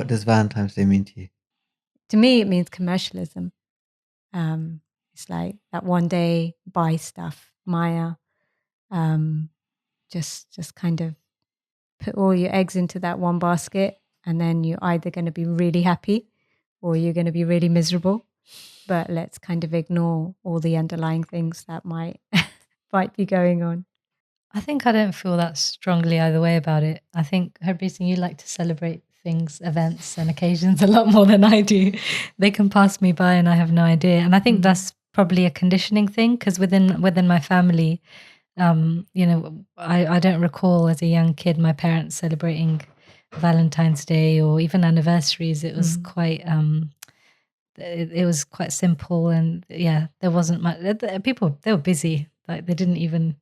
What does Valentine's Day mean to you? To me, it means commercialism. It's like that one day, buy stuff, Maya, just kind of put all your eggs into that one basket, and then you're either going to be really happy or you're going to be really miserable. But let's kind of ignore all the underlying things that might be going on. I think I don't feel that strongly either way about it. I think, Herbie, you like to celebrate things, events, and occasions a lot more than I do. They can pass me by and I have no idea. And I think that's probably a conditioning thing, because within my family, I don't recall as a young kid my parents celebrating Valentine's Day or even anniversaries. It was quite it was quite simple, and there wasn't much. People, they were busy, like they didn't even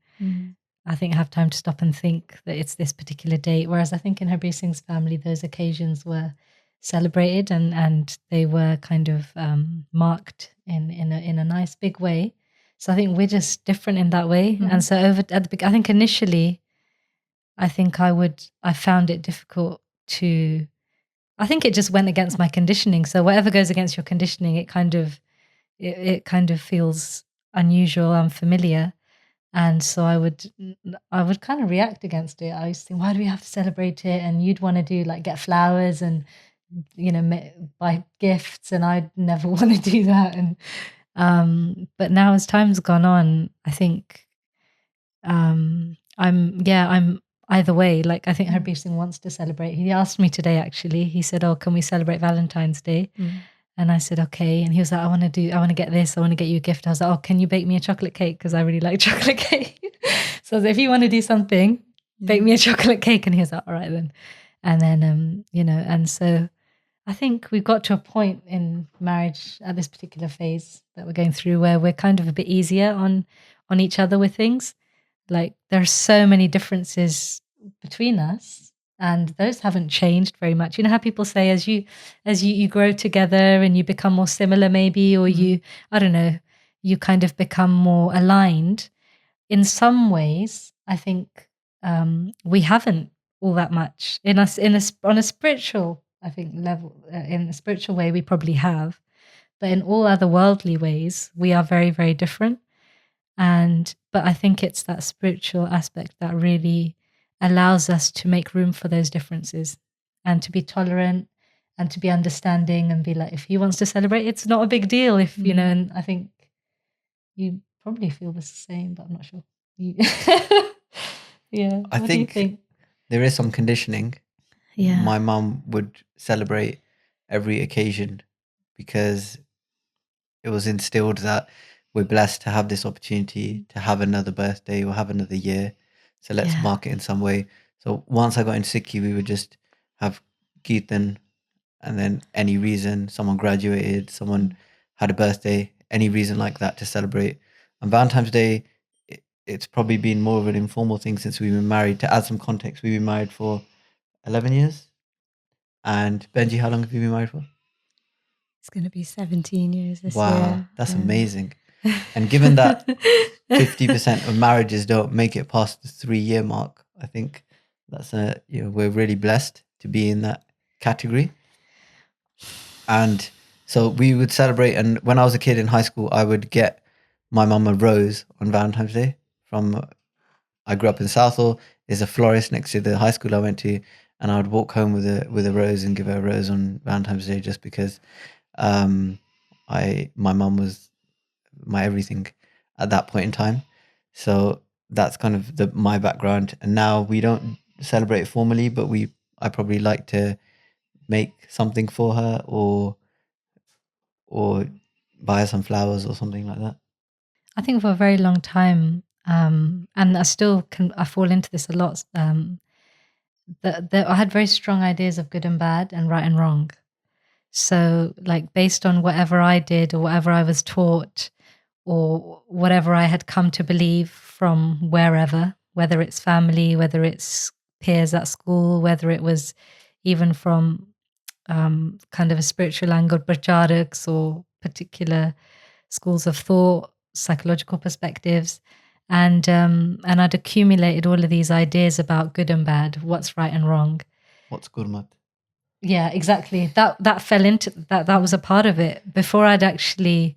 I think have time to stop and think that it's this particular date. Whereas I think in Herbie Singh's family, those occasions were celebrated and they were kind of marked in a nice big way. So I think we're just different in that way. And so I think initially, I found it difficult to. I think it just went against my conditioning. So whatever goes against your conditioning, it kind of feels unusual, unfamiliar. And so I would kind of react against it. I used to think, why do we have to celebrate it? And you'd want to do like get flowers and, buy gifts. And I'd never want to do that. And, but now as time's gone on, I think, I'm either way. Like, I think Herbie Singh wants to celebrate. He asked me today, actually, he said, oh, can we celebrate Valentine's Day? And I said, okay. And he was like, I want to get this. I want to get you a gift. I was like, oh, can you bake me a chocolate cake? Because I really like chocolate cake. So I was like, if you want to do something, bake me a chocolate cake. And he was like, all right then. And then, and so I think we've got to a point in marriage at this particular phase that we're going through where we're kind of a bit easier on each other with things. Like there are so many differences between us. And those haven't changed very much. You know how people say as you grow together and you become more similar maybe, or you kind of become more aligned. In some ways, I think we haven't all that much on a spiritual, I think, level. In a spiritual way, we probably have, but in all other worldly ways, we are very, very different. But I think it's that spiritual aspect that really allows us to make room for those differences and to be tolerant and to be understanding and be like, if he wants to celebrate, it's not a big deal. If, and I think you probably feel the same, but I'm not sure. Yeah. I think there is some conditioning. Yeah. My mum would celebrate every occasion because it was instilled that we're blessed to have this opportunity to have another birthday or have another year. So let's mark it in some way. So once I got into Sikhi, we would just have Kirtan, and then any reason, someone graduated, someone had a birthday, any reason like that to celebrate. And Valentine's Day, it's probably been more of an informal thing since we've been married. To add some context, we've been married for 11 years. And Benji, how long have you been married for? It's going to be 17 years this year. Wow, that's amazing. And given that 50% of marriages don't make it past the 3-year mark, I think that's we're really blessed to be in that category. And so we would celebrate. And when I was a kid in high school, I would get my mum a rose on Valentine's Day I grew up in Southall. There's a florist next to the high school I went to, and I would walk home with a rose and give her a rose on Valentine's Day just because my mum was my everything at that point in time. So that's kind of my background. And now we don't celebrate it formally, but I probably like to make something for her or buy her some flowers or something like that. I think for a very long time, and I fall into this a lot, that I had very strong ideas of good and bad and right and wrong. So like based on whatever I did or whatever I was taught or whatever I had come to believe from wherever, whether it's family, whether it's peers at school, whether it was even from kind of a spiritual angle, pracharaks or particular schools of thought, psychological perspectives. And I'd accumulated all of these ideas about good and bad, what's right and wrong. What's gurmat? Yeah, exactly. That fell into that. That was a part of it. Before I'd actually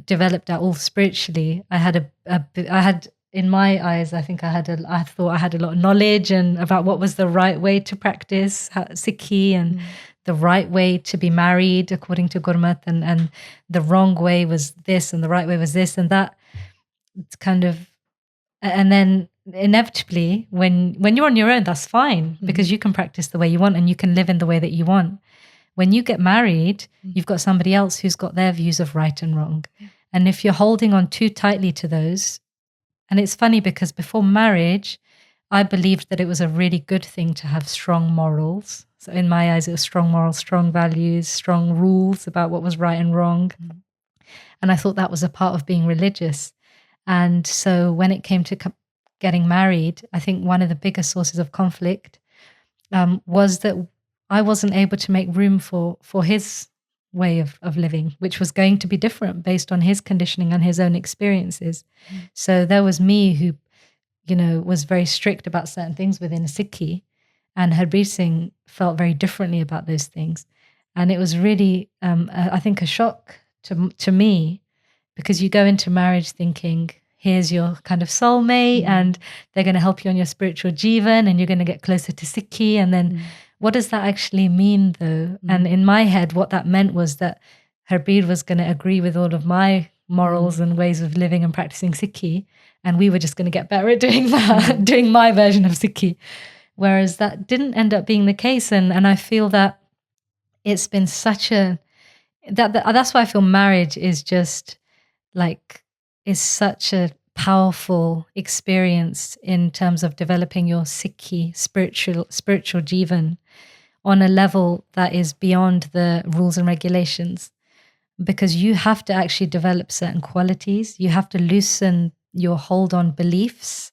developed at all spiritually, I had I had, in my eyes, I think I thought I had a lot of knowledge and about what was the right way to practice Sikhi and the right way to be married according to Gurmat, and the wrong way was this and the right way was this and that. It's kind of, and then inevitably when you're on your own, that's fine because you can practice the way you want and you can live in the way that you want. When you get married, you've got somebody else who's got their views of right and wrong. And if you're holding on too tightly to those, and it's funny because before marriage, I believed that it was a really good thing to have strong morals. So in my eyes, it was strong morals, strong values, strong rules about what was right and wrong. And I thought that was a part of being religious. And so when it came to getting married, I think one of the biggest sources of conflict was that I wasn't able to make room for his way of living, which was going to be different based on his conditioning and his own experiences. So there was me who, was very strict about certain things within Sikhi, and Harbir Singh felt very differently about those things. And it was really, I think, a shock to me, because you go into marriage thinking, here's your kind of soulmate and they're going to help you on your spiritual jivan and you're going to get closer to Sikhi. And then what does that actually mean though? And in my head, what that meant was that Harbir was going to agree with all of my morals and ways of living and practicing Sikhi. And we were just going to get better at doing that, doing my version of Sikhi. Whereas that didn't end up being the case. And I feel that it's been such that's why I feel marriage is just is such a powerful experience in terms of developing your Sikhi spiritual jivan on a level that is beyond the rules and regulations, because you have to actually develop certain qualities. You have to loosen your hold on beliefs,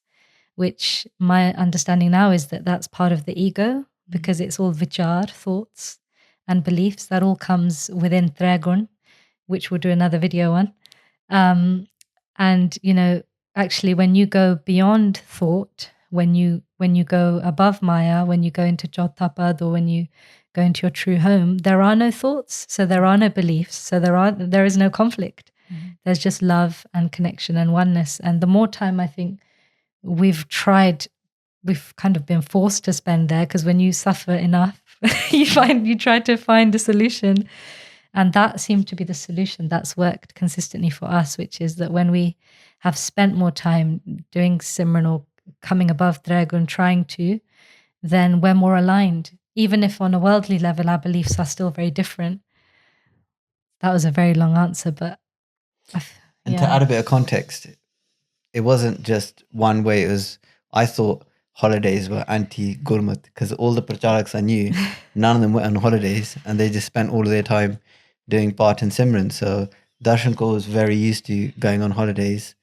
which my understanding now is that that's part of the ego, because it's all vichar, thoughts and beliefs. That all comes within Tragun, which we'll do another video on. And, actually when you go beyond thought, when you go above Maya, when you go into Chotapad, or when you go into your true home, there are no thoughts. So there are no beliefs. So there is no conflict. There's just love and connection and oneness. And the more time I think we've kind of been forced to spend there, because when you suffer enough, you try to find a solution. And that seemed to be the solution that's worked consistently for us, which is that when we have spent more time doing Simran or coming above Dragun, trying to, then we're more aligned. Even if on a worldly level, our beliefs are still very different. That was a very long answer, but... And to add a bit of context, it wasn't just one way. It was, I thought holidays were anti-Gurmat, because all the pracharaks I knew, none of them went on holidays, and they just spent all of their time doing Part and Simran. So Darshan Kaur was very used to going on holidays,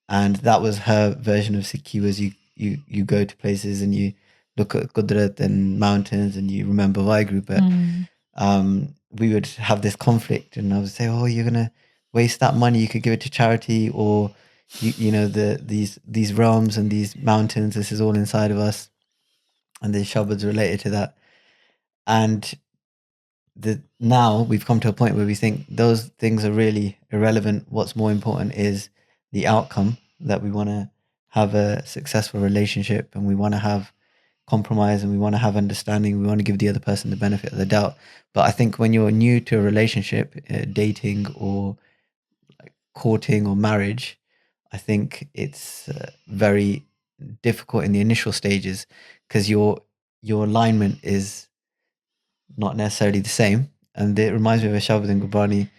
and that was her version of Sikhi, was you go to places and you look at Qudrat and mountains and you remember Vaheguru. But we would have this conflict, and I would say, oh, you're going to waste that money, you could give it to charity, or these realms and these mountains, this is all inside of us, and the shabads related to that. And now we've come to a point where we think those things are really irrelevant. What's more important is the outcome, that we want to have a successful relationship, and we want to have compromise, and we want to have understanding, we want to give the other person the benefit of the doubt. But I think when you're new to a relationship, dating or courting or marriage, I think it's very difficult in the initial stages, because your alignment is not necessarily the same. And it reminds me of a shabad in Gurbani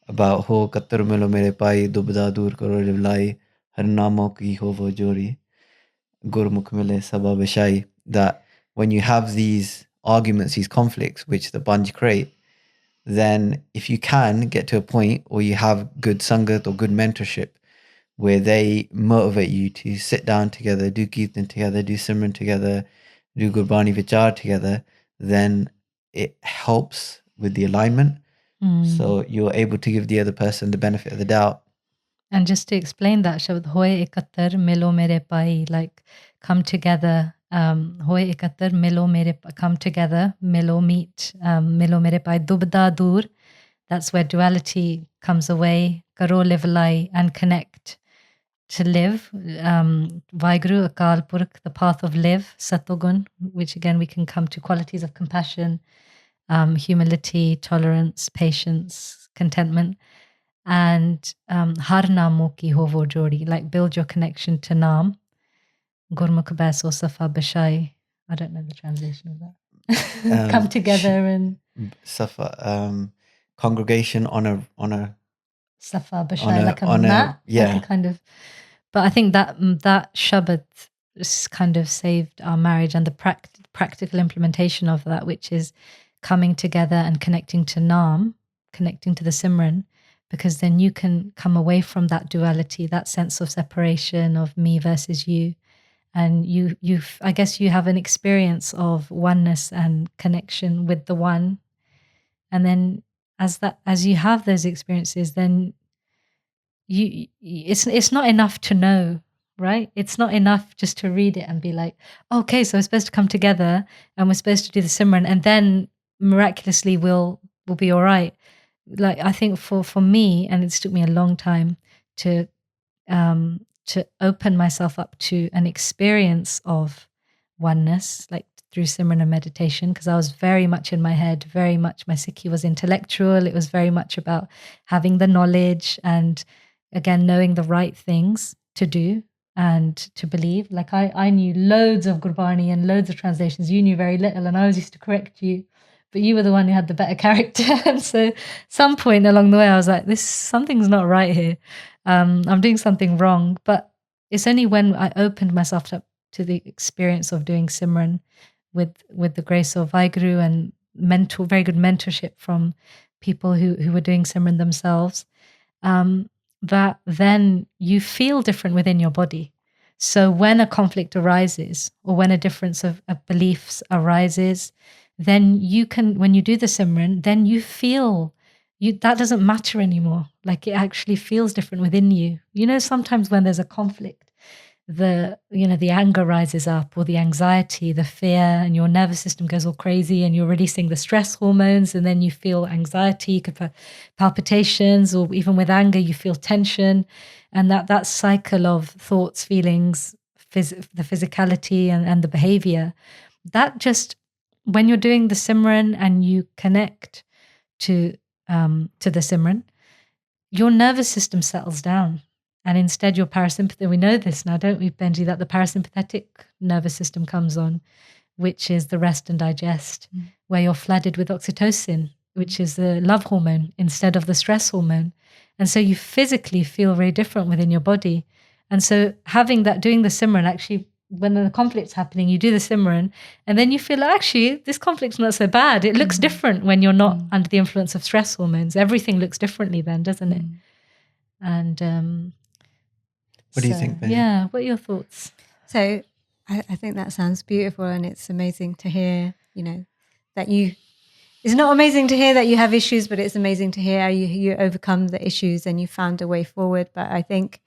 about ho kattar milo mere pai dubda dur karo rivlai har namo ki ho wo jori gurmukh mile sabab shai, that when you have these arguments, these conflicts which the Banj create, then if you can get to a point, or you have good sangat or good mentorship, where they motivate you to sit down together, do Kirtan together, do Simran together, do Gurbani Vichar together, then it helps with the alignment. So you're able to give the other person the benefit of the doubt. And just to explain that, Shabad Hoye Ekattar Milo Mere Pai, like come together Hoy ekatar milo mere come together, milo meet, milo mere pai dubda dur. That's where duality comes away. Karo livelai and connect to live. Vaiguru Akal Purk, the path of live, Satogun, which again we can come to qualities of compassion, humility, tolerance, patience, contentment. And har namo ki hovo jodi, like build your connection to Nam. Gurmukh Baso Safa Bashai. I don't know the translation of that. Come together and Safa, congregation on a Safa Bashai, on a- like a on a- mat, yeah. like a kind of. But I think that Shabbat kind of saved our marriage, and the practical implementation of that, which is coming together and connecting to Nam, connecting to the Simran, because then you can come away from that duality, that sense of separation of me versus you, and you I guess you have an experience of oneness and connection with the one, and then as you have those experiences, then it's not enough to know, right? It's not enough just to read it and be like, okay, so we're supposed to come together and we're supposed to do the Simran, and then miraculously we'll be all right. Like I think for me, and it's took me a long time to open myself up to an experience of oneness, like through Simran and meditation, because I was very much in my head, very much my Sikhi was intellectual. It was very much about having the knowledge and again knowing the right things to do and to believe. Like I knew loads of Gurbani and loads of translations. You knew very little, and I was used to correct you, but you were the one who had the better character. And so some point along the way I was like, something's not right here. I'm doing something wrong. But it's only when I opened myself up to the experience of doing Simran with the grace of Vaiguru and very good mentorship from people who were doing Simran themselves, that then you feel different within your body. So when a conflict arises or when a difference of beliefs arises, then you can, when you do the Simran, then you feel that doesn't matter anymore. Like it actually feels different within you. You know, sometimes when there's a conflict, the anger rises up, or the anxiety, the fear, and your nervous system goes all crazy, and you're releasing the stress hormones, and then you feel anxiety, you could palpitations, or even with anger you feel tension, and that cycle of thoughts, feelings, the physicality and the behavior, that just, when you're doing the Simran and you connect to the Simran, your nervous system settles down. And instead, your parasympathetic, we know this now, don't we, Benji, that the parasympathetic nervous system comes on, which is the rest and digest, where you're flooded with oxytocin, which is the love hormone instead of the stress hormone. And so you physically feel very different within your body. And so having that, doing the Simran, actually, when the conflict's happening, you do the Simran, and then you feel like, actually, this conflict's not so bad. It looks different when you're not under the influence of stress hormones. Everything looks differently then, doesn't it? And what do you think, Benji? Yeah, what are your thoughts? So I think that sounds beautiful, and it's amazing to hear, that it's not amazing to hear that you have issues, but it's amazing to hear how you overcome the issues and you found a way forward. But I think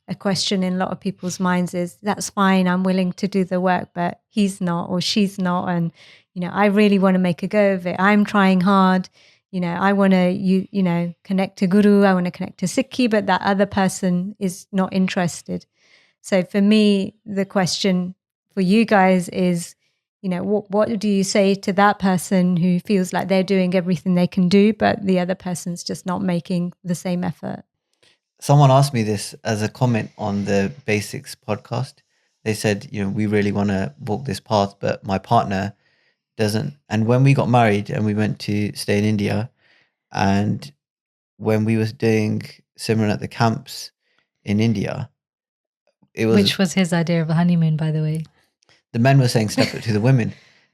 a question in a lot of people's minds is, that's fine, I'm willing to do the work, but he's not or she's not. And, I really want to make a go of it. I'm trying hard. I want to, connect to Guru. I want to connect to Sikhi, but that other person is not interested. So for me, the question for you guys is, what do you say to that person who feels like they're doing everything they can do, but the other person's just not making the same effort? Someone asked me this as a comment on the Basics podcast. They said, we really want to walk this path, but my partner doesn't. And when we got married and we went to stay in India, and when we was doing Simran at the camps in India, which was his idea of a honeymoon, by the way. The men were saying step it to the women.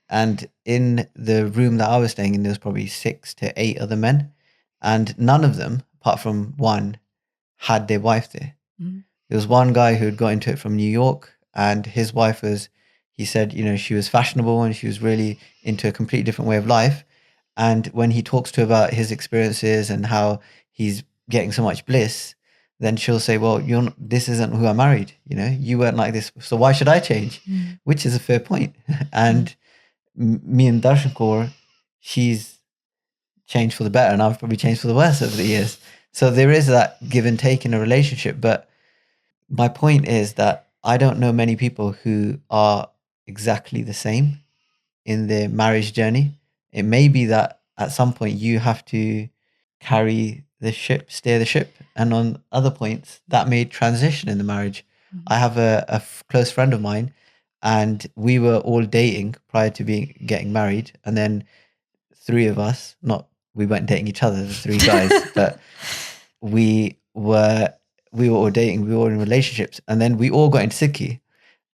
And in the room that I was staying in, there was probably 6 to 8 other men. And none of them, apart from one, had their wife there. There was one guy who had got into it from New York, and his wife was, he said, she was fashionable and she was really into a completely different way of life. And when he talks to her about his experiences and how he's getting so much bliss, then she'll say, well, this isn't who I married. You weren't like this. So why should I change? Which is a fair point. And me and Darshan Kaur, she's changed for the better and I've probably changed for the worse over the years. So there is that give and take in a relationship. But my point is that I don't know many people who are exactly the same in their marriage journey. It may be that at some point you have to carry the ship, steer the ship. And on other points, that may transition in the marriage. I have a close friend of mine, and we were all dating prior to getting married. And then three of us, we weren't dating each other, the three guys, but we were all dating, we were all in relationships. And then we all got into Sikhi.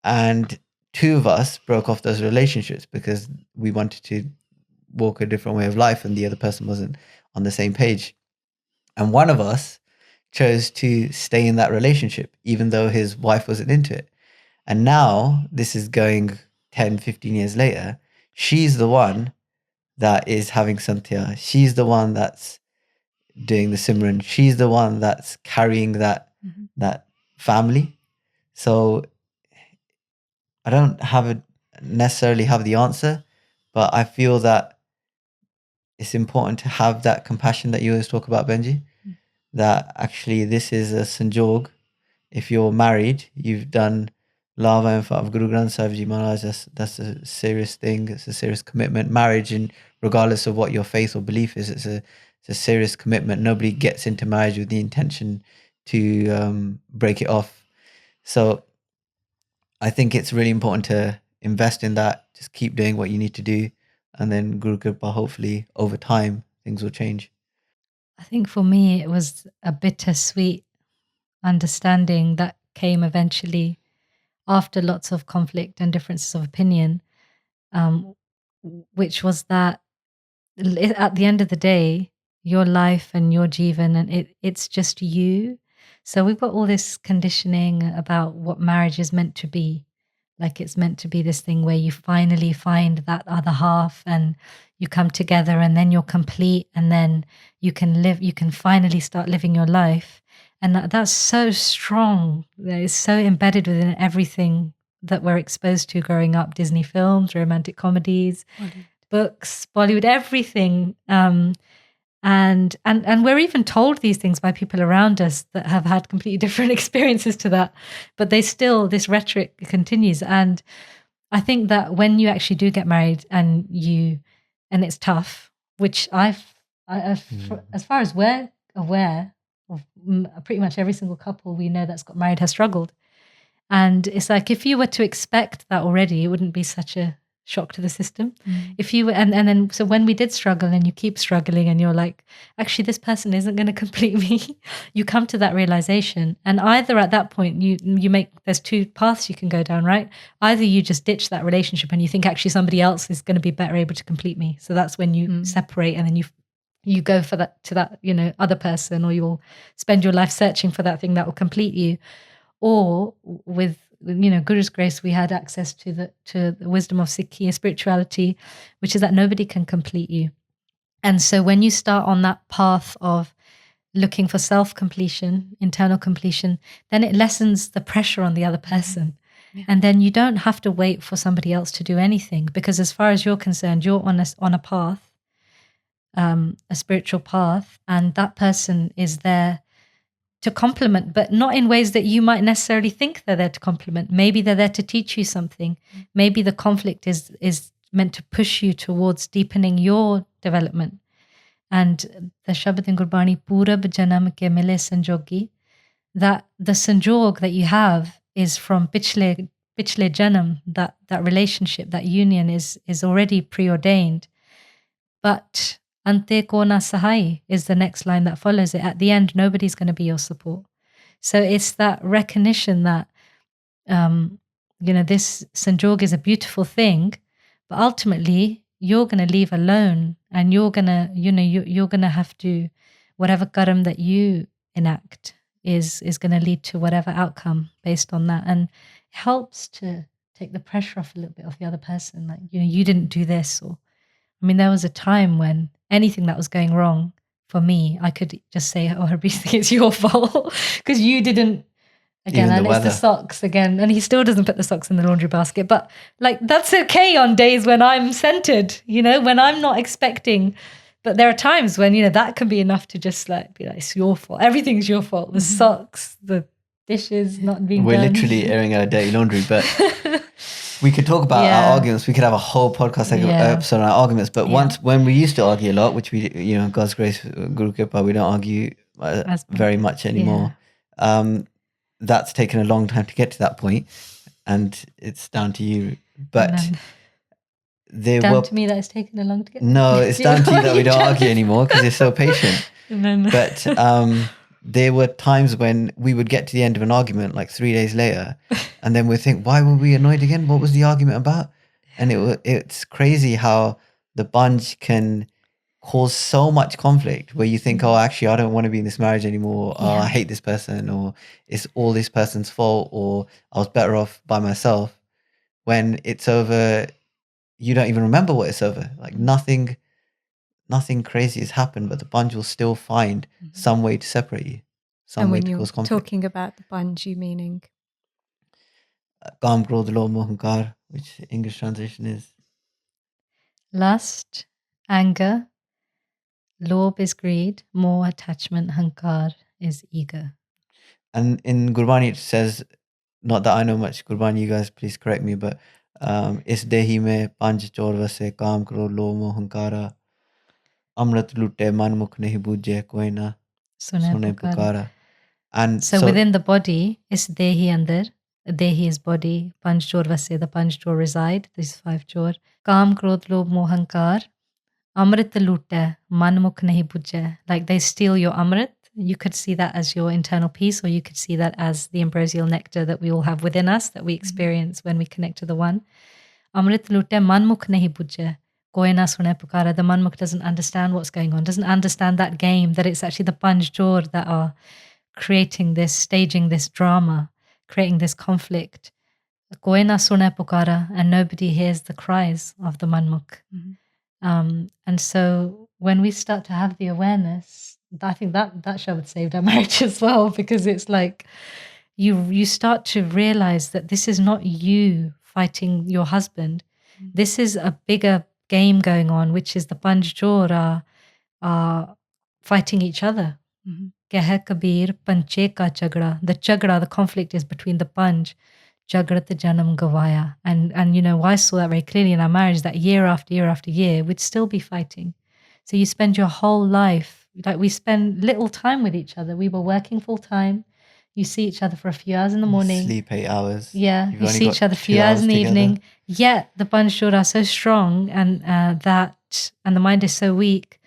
And two of us broke off those relationships because we wanted to walk a different way of life and the other person wasn't on the same page. And one of us chose to stay in that relationship, even though his wife wasn't into it. And now this is going 10, 15 years later. She's the one that is having Santya. She's the one that's doing the Simran. She's the one that's carrying that family. So I don't necessarily have the answer, but I feel that it's important to have that compassion that you always talk about, Benji, that actually this is a sanjog. If you're married, you've done lava in front of Guru Granth Sahib Ji Maharaj. That's a serious thing. It's a serious commitment. Marriage, and regardless of what your faith or belief is, it's a serious commitment. Nobody gets into marriage with the intention to break it off. So I think it's really important to invest in that. Just keep doing what you need to do. And then Guru Kripa, hopefully over time, things will change. I think for me, it was a bittersweet understanding that came eventually after lots of conflict and differences of opinion, which was that at the end of the day, your life and your jivan, and it's just you. So we've got all this conditioning about what marriage is meant to be. Like it's meant to be this thing where you finally find that other half and you come together and then you're complete and then you can finally start living your life. And that's so strong. It's so embedded within everything that we're exposed to growing up: Disney films, romantic comedies, books, Bollywood, everything. And we're even told these things by people around us that have had completely different experiences to that, but this rhetoric continues. And I think that when you actually do get married and it's tough, which as far as we're aware of, pretty much every single couple we know that's got married has struggled. And it's like, if you were to expect that already, it wouldn't be such a shock to the system. If you were, and then so when we did struggle and you keep struggling and you're like, actually this person isn't going to complete me, you come to that realization. And either at that point there's two paths you can go down, right? Either you just ditch that relationship and you think actually somebody else is going to be better able to complete me, so that's when you separate, and then you go for that other person, or you'll spend your life searching for that thing that will complete you. Or with Guru's grace, we had access to the wisdom of Sikhi spirituality, which is that nobody can complete you. And so when you start on that path of looking for self-completion, internal completion, then it lessens the pressure on the other person. Yeah. And then you don't have to wait for somebody else to do anything, because as far as you're concerned, you're on a path, a spiritual path, and that person is there to complement, but not in ways that you might necessarily think they're there to complement. Maybe they're there to teach you something. Maybe the conflict is meant to push you towards deepening your development. And the Shabad in Gurbani, Purab Janam ke mile sanjogi, that the sanjog that you have is from pichle janam, that relationship, that union is already preordained. But Ante kona sahai is the next line that follows it. At the end, nobody's going to be your support. So it's that recognition that, this sanjog is a beautiful thing, but ultimately you're going to leave alone, and you're going to, you're going to have to, whatever karam that you enact is going to lead to whatever outcome based on that. And it helps to take the pressure off a little bit of the other person. Like, you didn't do this, or, there was a time when anything that was going wrong for me, I could just say, oh, Harbi, it's your fault because you didn't. Again, Even the and it's the weather. socks again. And he still doesn't put the socks in the laundry basket. But like, that's okay on days when I'm centered, when I'm not expecting. But there are times when, that can be enough to just like be like, it's your fault. Everything's your fault. The socks, the dishes not being We're done. literally airing our dirty laundry, but we could talk about our arguments. We could have a whole podcast episode on our arguments. But when we used to argue a lot, which we, God's grace, Guru Kripa, we don't argue very much anymore. That's taken a long time to get to that point, and it's down to you. But down to me that it's taken a long to get. No, it's down to you that we don't argue anymore because you're so patient. But there were times when we would get to the end of an argument like 3 days later, and then we'd think, why were we annoyed again? What was the argument about? And it's crazy how the bunch can cause so much conflict where you think, oh, actually, I don't want to be in this marriage anymore. Or I hate this person, or it's all this person's fault, or I was better off by myself. When it's over, you don't even remember what it's over. Like nothing crazy has happened, but the bunch will still find some way to separate you. Some way to cause conflict. And when you're talking about the bunch, you meaning? Kaam, Krodh, Lobh, Moh, Hankar, which English translation is? Lust, anger. Lobh is greed, more attachment, hankar is ego. And in Gurbani it says, not that I know much Gurbani, you guys please correct me, but is dehi mein panch chor vase kaam kro lobh moh hankara amrit lutte man mukh nahi bujhe koi na sune pukara. And so within the body is dehi andar. Dehi is body, panch chor vase, the panch chor reside, these 5 chor. Kaam krodh lobh moh hankar. Amrit lutta, man mukh nahi bujhe. Like they steal your amrit. You could see that as your internal peace, or you could see that as the ambrosial nectar that we all have within us, that we experience when we connect to the one. Amrit lutta, man mukh nahi bujhe. Koi na sune pukara. The man mukh doesn't understand what's going on, doesn't understand that game, that it's actually the panch chor that are creating this, staging this drama, creating this conflict. Koi na sune pukara, and nobody hears the cries of the man mukh. And so when we start to have the awareness, I think that show would save our marriage as well, because it's like you start to realize that this is not you fighting your husband. This is a bigger game going on, which is the panch chor are fighting each other. Keh kabir panche ka chagda. The chagda, the conflict is between the panch. Jagrat Janam Gavaya. And I saw that very clearly in our marriage, that year after year after year, we'd still be fighting. So you spend your whole life, like we spend little time with each other. We were working full time. You see each other for a few hours in the morning. Sleep 8 hours. Yeah, you see each other a few hours in the evening. Yet the Panchchor are so strong and the mind is so weak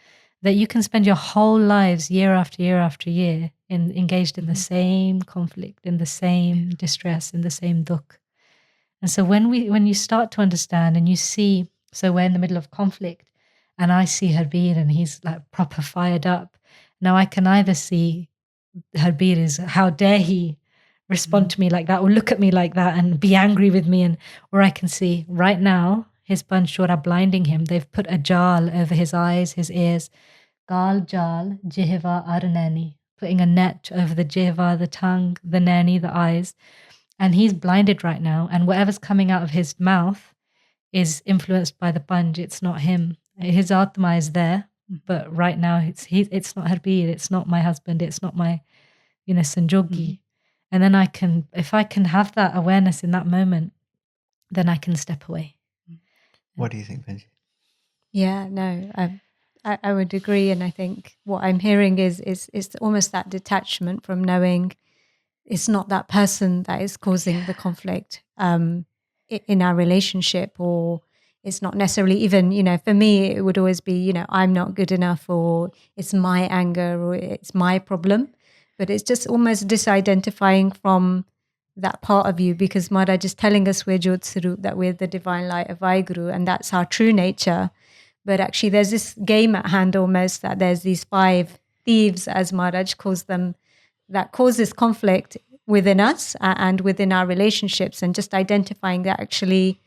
that you can spend your whole lives year after year after year engaged in the same conflict, in the same distress, in the same dukh. And so when you start to understand and you see, so we're in the middle of conflict and I see Harbir and he's like proper fired up. Now I can either see Harbir is, how dare he respond to me like that or look at me like that and be angry with me, or I can see right now his Panchchor are blinding him. They've put a jal over his eyes, his ears. Gal jal jihva arnani. Putting a net over the jihva, the tongue, the nani, the eyes. And he's blinded right now. And whatever's coming out of his mouth is influenced by the panch. It's not him. His atma is there. But right now it's not Harbir. It's not my husband. It's not my, Sanjogi. And then if I can have that awareness in that moment, then I can step away. What do you think, Benji? Yeah, no, I would agree, and I think what I'm hearing is almost that detachment from knowing it's not that person that is causing the conflict in our relationship, or it's not necessarily even, for me, it would always be, I'm not good enough, or it's my anger, or it's my problem, but it's just almost disidentifying from that part of you, because Maharaj is telling us we're Jyotsvarup, that we're the divine light of Vaheguru, and that's our true nature. But actually there's this game at hand almost, that there's these 5 thieves, as Maharaj calls them, that causes conflict within us and within our relationships, and just identifying that actually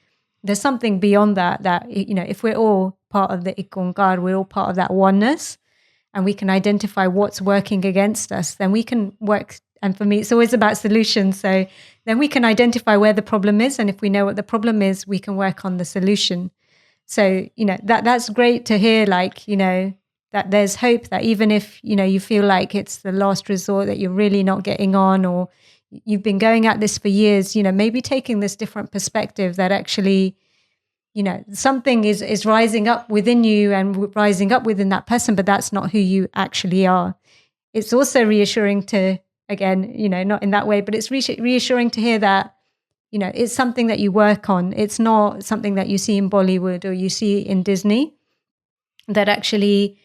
there's something beyond that, if we're all part of the Ik Onkar, we're all part of that oneness. and we can identify what's working against us, then we can work. And for me, it's always about solutions. So then we can identify where the problem is. And if we know what the problem is, we can work on the solution. So, that's great to hear, like, that there's hope, that even if, you feel like it's the last resort, that you're really not getting on, or you've been going at this for years, maybe taking this different perspective that actually, something is rising up within you and rising up within that person, but that's not who you actually are. It's also reassuring to, again, not in that way, but it's reassuring to hear that, it's something that you work on. It's not something that you see in Bollywood or you see in Disney. That actually,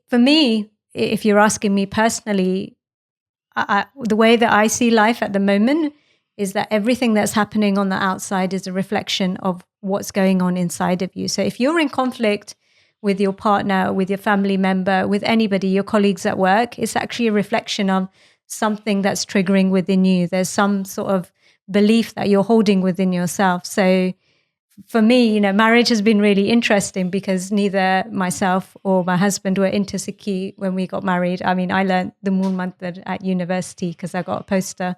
for me, if you're asking me personally, the way that I see life at the moment is that everything that's happening on the outside is a reflection of what's going on inside of you. So if you're in conflict with your partner, with your family member, with anybody, your colleagues at work, it's actually a reflection of something that's triggering within you. There's some sort of belief that you're holding within yourself. So for me, marriage has been really interesting because neither myself or my husband were into Sikhi when we got married. I mean, I learned the Moon Mantra at university because I got a poster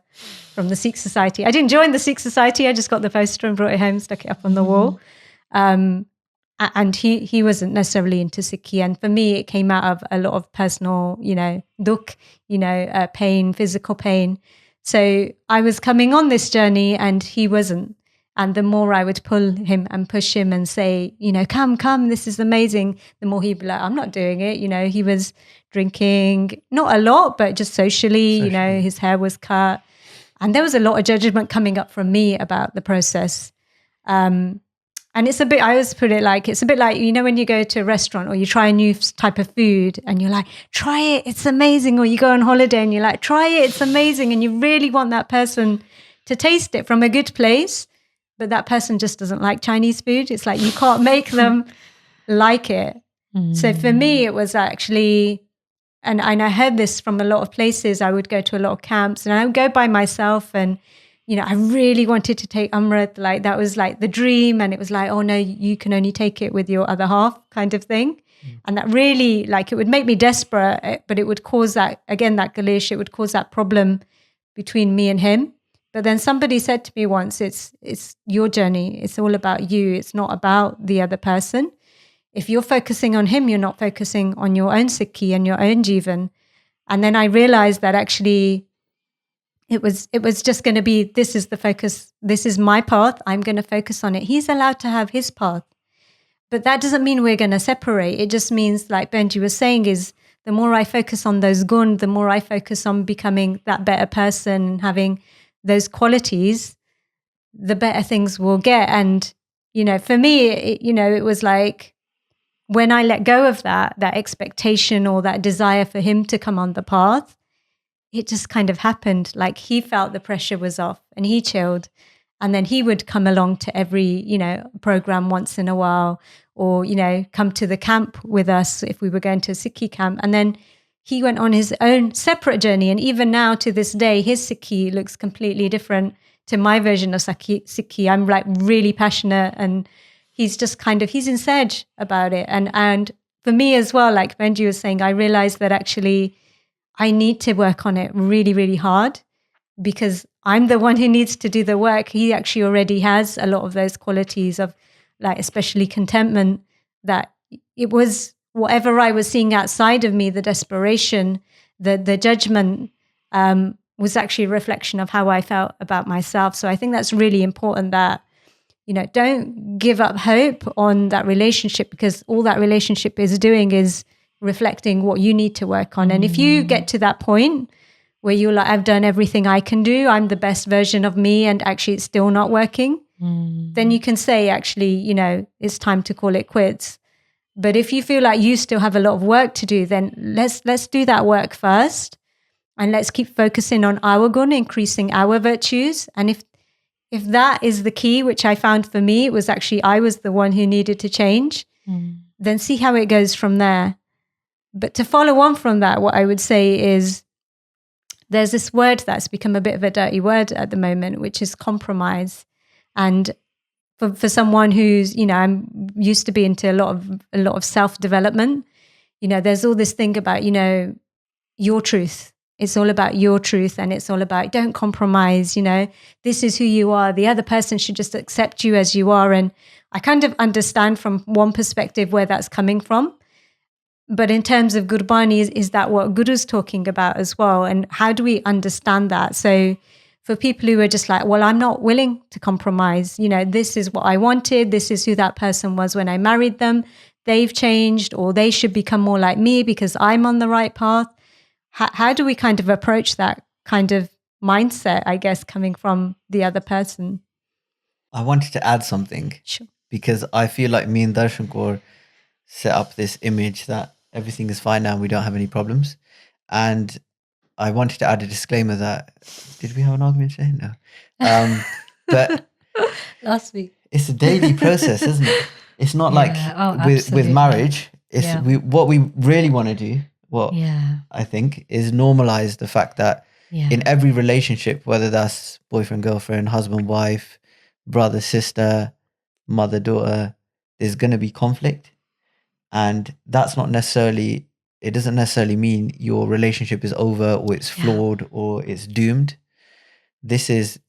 from the Sikh Society. I didn't join the Sikh Society. I just got the poster and brought it home, stuck it up on the wall. And he wasn't necessarily into Sikhi. And for me, it came out of a lot of personal, dukh, pain, physical pain. So I was coming on this journey and he wasn't. And the more I would pull him and push him and say, come, this is amazing, the more he'd be like, I'm not doing it. He was drinking, not a lot, but just socially. His hair was cut. And there was a lot of judgment coming up from me about the process. And it's a bit, I always put it like, it's a bit like, when you go to a restaurant or you try a new type of food and you're like, try it, it's amazing. Or you go on holiday and you're like, try it, it's amazing. And you really want that person to taste it from a good place. But that person just doesn't like Chinese food. It's like you can't make them like it. So for me, it was actually, and I heard this from a lot of places. I would go to a lot of camps and I would go by myself and, I really wanted to take Amrit. Like that was like the dream. And it was like, oh no, you can only take it with your other half kind of thing. And that really, like, it would make me desperate, but it would cause that, again, that galish, it would cause that problem between me and him. But then somebody said to me once, it's your journey. It's all about you. It's not about the other person. If you're focusing on him, you're not focusing on your own Sikhi and your own Jivan. And then I realized that actually it was just going to be, this is the focus. This is my path. I'm going to focus on it. He's allowed to have his path. But that doesn't mean we're going to separate. It just means, like Benji was saying, is the more I focus on those gun, the more I focus on becoming that better person, having those qualities, the better things will get. And, for me, it was like when I let go of that expectation or that desire for him to come on the path, it just kind of happened. Like he felt the pressure was off and he chilled. And then he would come along to every, program once in a while or, come to the camp with us if we were going to a Sikhi camp. And then he went on his own separate journey. And even now to this day, his Sikhi looks completely different to my version of Sikhi. I'm like really passionate and he's just he's in sedge about it. And for me as well, like Benji was saying, I realized that actually I need to work on it really, really hard because I'm the one who needs to do the work. He actually already has a lot of those qualities of like, especially contentment, that it was whatever I was seeing outside of me, the desperation, the judgment, was actually a reflection of how I felt about myself. So I think that's really important that, don't give up hope on that relationship because all that relationship is doing is reflecting what you need to work on. And if you get to that point where you're like, I've done everything I can do, I'm the best version of me, and actually it's still not working, then you can say, actually, it's time to call it quits. But if you feel like you still have a lot of work to do, then let's do that work first. And let's keep focusing on our gun, increasing our virtues. And if that is the key, which I found for me, it was actually I was the one who needed to change, then see how it goes from there. But to follow on from that, what I would say is there's this word that's become a bit of a dirty word at the moment, which is compromise. And for someone who's, I'm used to be into a lot of self-development, there's all this thing about, your truth. It's all about your truth, and it's all about don't compromise, this is who you are. The other person should just accept you as you are. And I kind of understand from one perspective where that's coming from. But in terms of Gurbani, is that what Guru's talking about as well? And how do we understand that? So for people who are just like, well, I'm not willing to compromise, this is what I wanted. This is who that person was when I married them. They've changed, or they should become more like me because I'm on the right path. How do we kind of approach that kind of mindset, I guess, coming from the other person? I wanted to add something. Sure. Because I feel like me and Darshan Kaur set up this image that everything is fine now and we don't have any problems. And I wanted to add a disclaimer that, did we have an argument today? No. But last week. It's a daily process, isn't it? It's not like with marriage. It's what we really want to do. I think is normalize the fact that in every relationship, whether that's boyfriend, girlfriend, husband, wife, brother, sister, mother, daughter, there's going to be conflict. And that's not necessarily, it doesn't necessarily mean your relationship is over or it's flawed or it's doomed. This is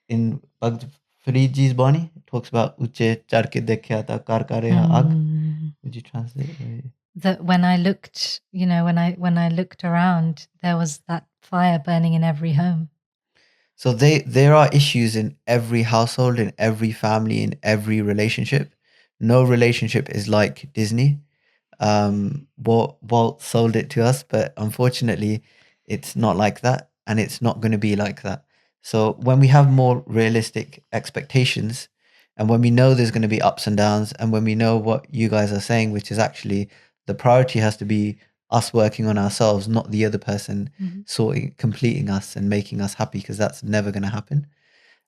in Bhagavad Fariji's Bani, it talks about Uche charke dekhya ta kar kareha ag. Would you translate it? That when I looked, when I looked around, there was that fire burning in every home. So there are issues in every household, in every family, in every relationship. No relationship is like Disney. Walt sold it to us, but unfortunately, it's not like that, and it's not going to be like that. So when we have more realistic expectations, and when we know there's going to be ups and downs, and when we know what you guys are saying, which is actually the priority has to be us working on ourselves, not the other person completing us and making us happy, because that's never going to happen.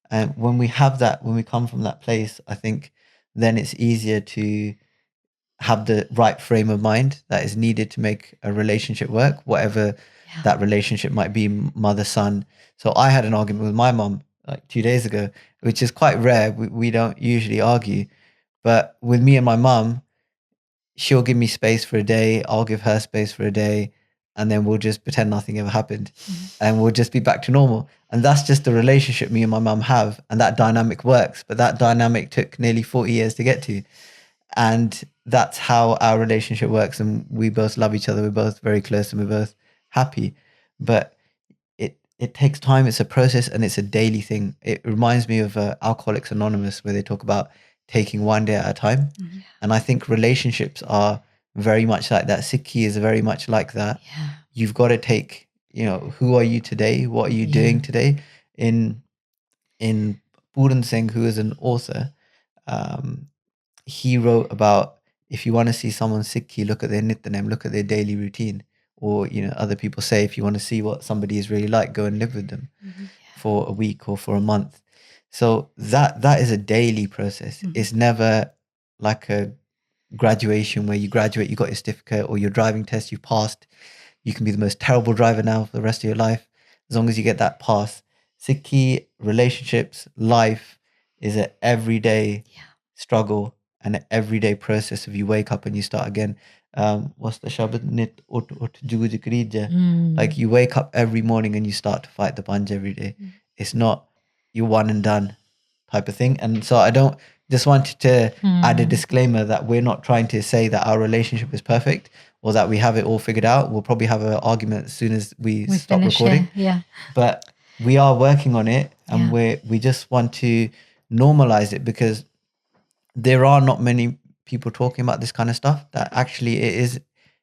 And when we have that, when we come from that place, I think then it's easier to have the right frame of mind that is needed to make a relationship work, whatever that relationship might be, mother, son. So I had an argument with my mom like 2 days ago, which is quite rare. We don't usually argue, but with me and my mom, she'll give me space for a day, I'll give her space for a day, and then we'll just pretend nothing ever happened and we'll just be back to normal. And that's just the relationship me and my mum have, and that dynamic works. But that dynamic took nearly 40 years to get to. And that's how our relationship works. And we both love each other. We're both very close and we're both happy. But it takes time. It's a process and it's a daily thing. It reminds me of Alcoholics Anonymous, where they talk about taking one day at a time. And I think relationships are very much like that. Sikhi is very much like that. You've got to take, who are you today? What are you doing today? In Puran Singh, who is an author, he wrote about, if you want to see someone Sikhi, look at their Nityanam, look at their daily routine. Or, other people say, if you want to see what somebody is really like, go and live with them for a week or for a month. So that is a daily process. It's never like a graduation where you graduate, you got your certificate, or your driving test, you passed. You can be the most terrible driver now for the rest of your life, as long as you get that pass. Sikhi relationships, life is an everyday struggle and an everyday process of you wake up and you start again. What's the Shabad Nit Ut Juj Krija? Like you wake up every morning and you start to fight the punch every day. It's not you one and done type of thing. And so I don't just wanted to add a disclaimer that we're not trying to say that our relationship is perfect or that we have it all figured out. We'll probably have an argument as soon as we stop recording. But we are working on it, and we just want to normalize it, because there are not many people talking about this kind of stuff, that actually it is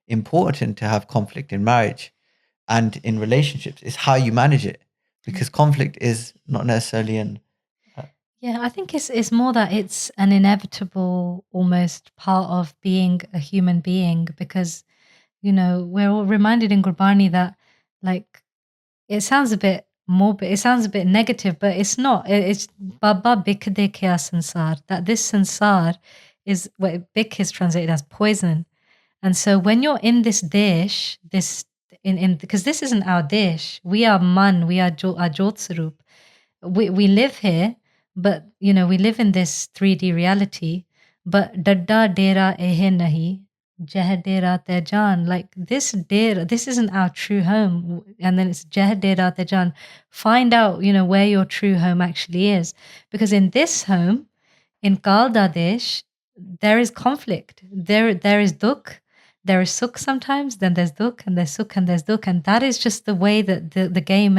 important to have conflict in marriage and in relationships. It's how you manage it, because conflict is not necessarily I think it's more that it's an inevitable almost part of being a human being, because we're all reminded in Gurbani that, like, it sounds a bit morbid, it sounds a bit negative, but it's not. It's Baba Bik Dekhya Sansar, that this Sansar is what Bik is translated as poison. And so when you're in this desh, this in because this isn't our desh, we are man, we are Jot Sarup. We live here, but we live in this 3D reality. But dadda dera ehe nahi, Jeh dera te jaan, like this dera, this isn't our true home. And then it's Jeh dera te jaan. Find out, where your true home actually is. Because in this home, in Kaldadesh, there is conflict. There is dukh, there is sukh sometimes, then there's dukh, and there's sukh, and there's dukh. And that is just the way that the game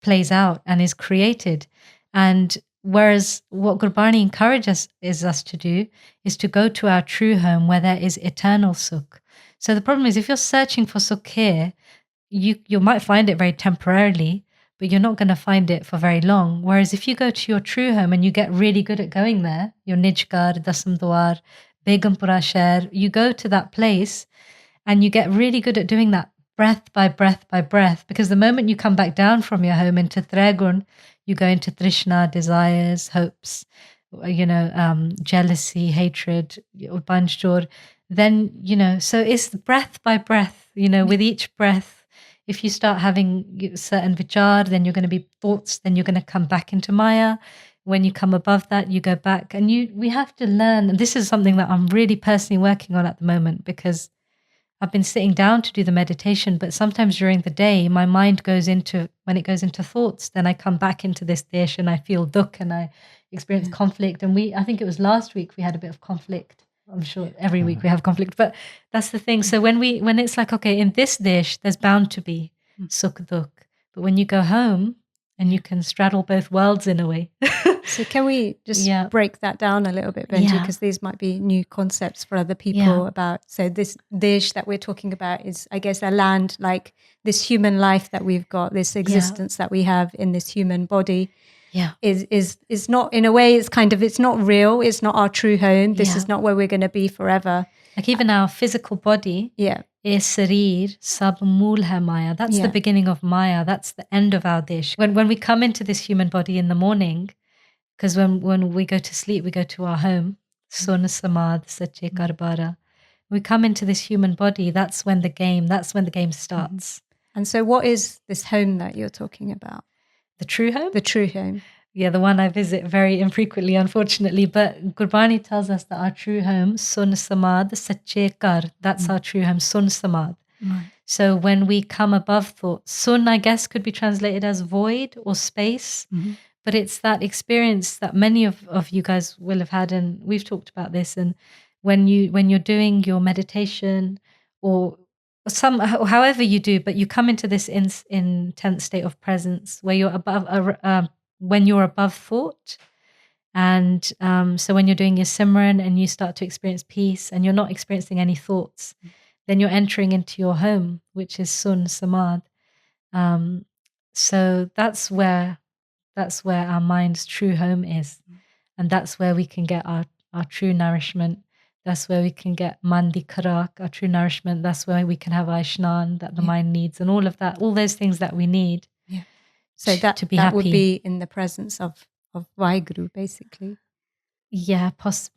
plays out and is created. And whereas what Gurbani encourages us to do is to go to our true home where there is eternal sukh. So the problem is, if you're searching for sukh here, you might find it very temporarily, but you're not going to find it for very long. Whereas if you go to your true home and you get really good at going there, your Nijkar, Dasamdwar, Begumpura Shahr, you go to that place and you get really good at doing that breath by breath by breath, because the moment you come back down from your home into Tregun, you go into Trishna, desires, hopes, jealousy, hatred, Banjor, then, so it's breath by breath, with each breath. If you start having certain vichar, then you're going to be thoughts, then you're going to come back into Maya. When you come above that, you go back. And we have to learn, and this is something that I'm really personally working on at the moment, because I've been sitting down to do the meditation, but sometimes during the day, my mind when it goes into thoughts, then I come back into this dish and I feel dukh and I experience conflict. And I think it was last week we had a bit of conflict. I'm sure every week we have conflict, but that's the thing. So when it's like, okay, in this dish, there's bound to be sukh dukh. But when you go home and you can straddle both worlds in a way. So can we just break that down a little bit, Benji? Because these might be new concepts for other people about, so this dish that we're talking about is, I guess, a land, like this human life that we've got, this existence that we have in this human body. Is not, in a way, it's not real. It's not our true home. This is not where we're going to be forever. Like even our physical body is sarir, sab mool hai maya. That's the beginning of Maya. That's the end of our dish. When we come into this human body in the morning, because when we go to sleep, we go to our home, sun samad sache karbara. We come into this human body, that's when the game starts. And so what is this home that you're talking about? The true home? The true home. Yeah, the one I visit very infrequently, unfortunately. But Gurbani tells us that our true home, sun samad sache kar, that's our true home, sun samad. Right. So when we come above thought, sun, I guess, could be translated as void or space. Mm-hmm. But it's that experience that many of you guys will have had, and we've talked about this. And when you're doing your meditation or however you do, but you come into this intense state of presence where you're above thought. And so when you're doing your Simran and you start to experience peace and you're not experiencing any thoughts, then you're entering into your home, which is Sun Samad. So that's where our mind's true home is. And that's where we can get our true nourishment. That's where we can get mandi karak, our true nourishment. That's where we can have Aishnan that the mind needs, and all of that, all those things that we need. Yeah. So to be happy. Would be in the presence of Vaheguru, basically. Yeah,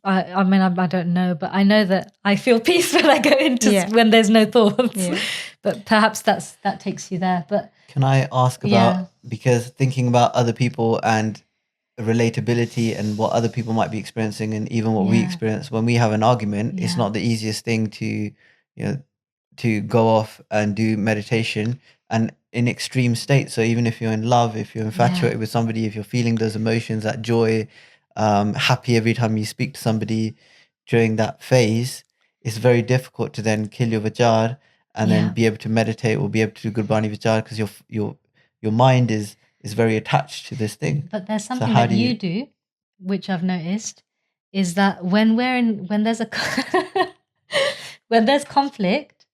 I mean, I don't know, but I know that I feel peace when I go into when there's no thoughts. Yeah. But perhaps that takes you there. But can I ask about, because thinking about other people and relatability and what other people might be experiencing, and even what we experience when we have an argument, it's not the easiest thing to to go off and do meditation and in extreme states. So even if you're in love, if you're infatuated with somebody, if you're feeling those emotions, that joy, happy every time you speak to somebody during that phase, it's very difficult to then kill your vichar and then be able to meditate or be able to do Gurbani vichar, because your mind is very attached to this thing. But there's something that you do, which I've noticed, is that when there's when there's conflict,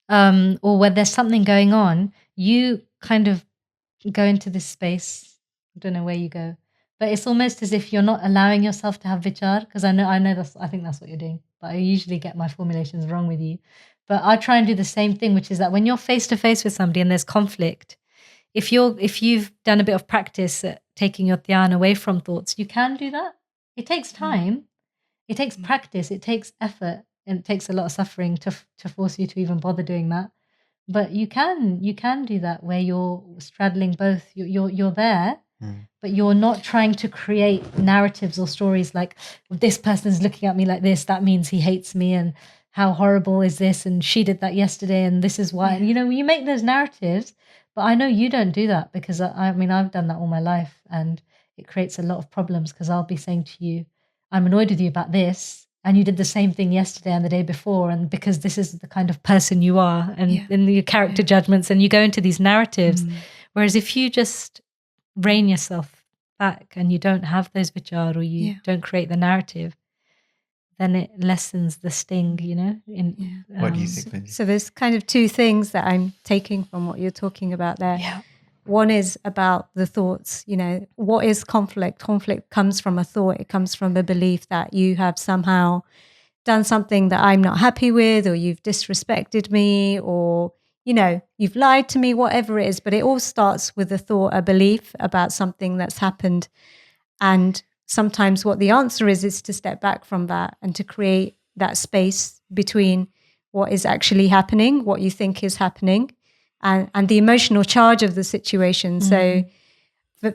or when there's something going on, you kind of go into this space. I don't know where you go, but it's almost as if you're not allowing yourself to have vichar. Because I know I think that's what you're doing, but I usually get my formulations wrong with you. But I try and do the same thing, which is that when you're face to face with somebody and there's conflict, if you've done a bit of practice at taking your dhyan away from thoughts, you can do that. It takes time, it takes practice, it takes effort, and it takes a lot of suffering to force you to even bother doing that. But you can do that where you're straddling both. You're there, but you're not trying to create narratives or stories like, this person's looking at me like this, that means he hates me, and how horrible is this, and she did that yesterday, and this is why. And, you know, you make those narratives, but I know you don't do that, because I mean, I've done that all my life, and it creates a lot of problems, because I'll be saying to you, I'm annoyed with you about this, and you did the same thing yesterday and the day before, and because this is the kind of person you are, and in your character judgments, and you go into these narratives. Whereas if you just rein yourself back and you don't have those vichar, or you don't create the narrative, then it lessens the sting, you know. What do you think, Benji? So there's kind of two things that I'm taking from what you're talking about there. Yeah. One is about the thoughts, you know, what is conflict? Conflict comes from a thought. It comes from a belief that you have somehow done something that I'm not happy with, or you've disrespected me, or, you know, you've lied to me, whatever it is. But it all starts with a thought, a belief about something that's happened. And sometimes what the answer is to step back from that and to create that space between what is actually happening, what you think is happening, and the emotional charge of the situation. So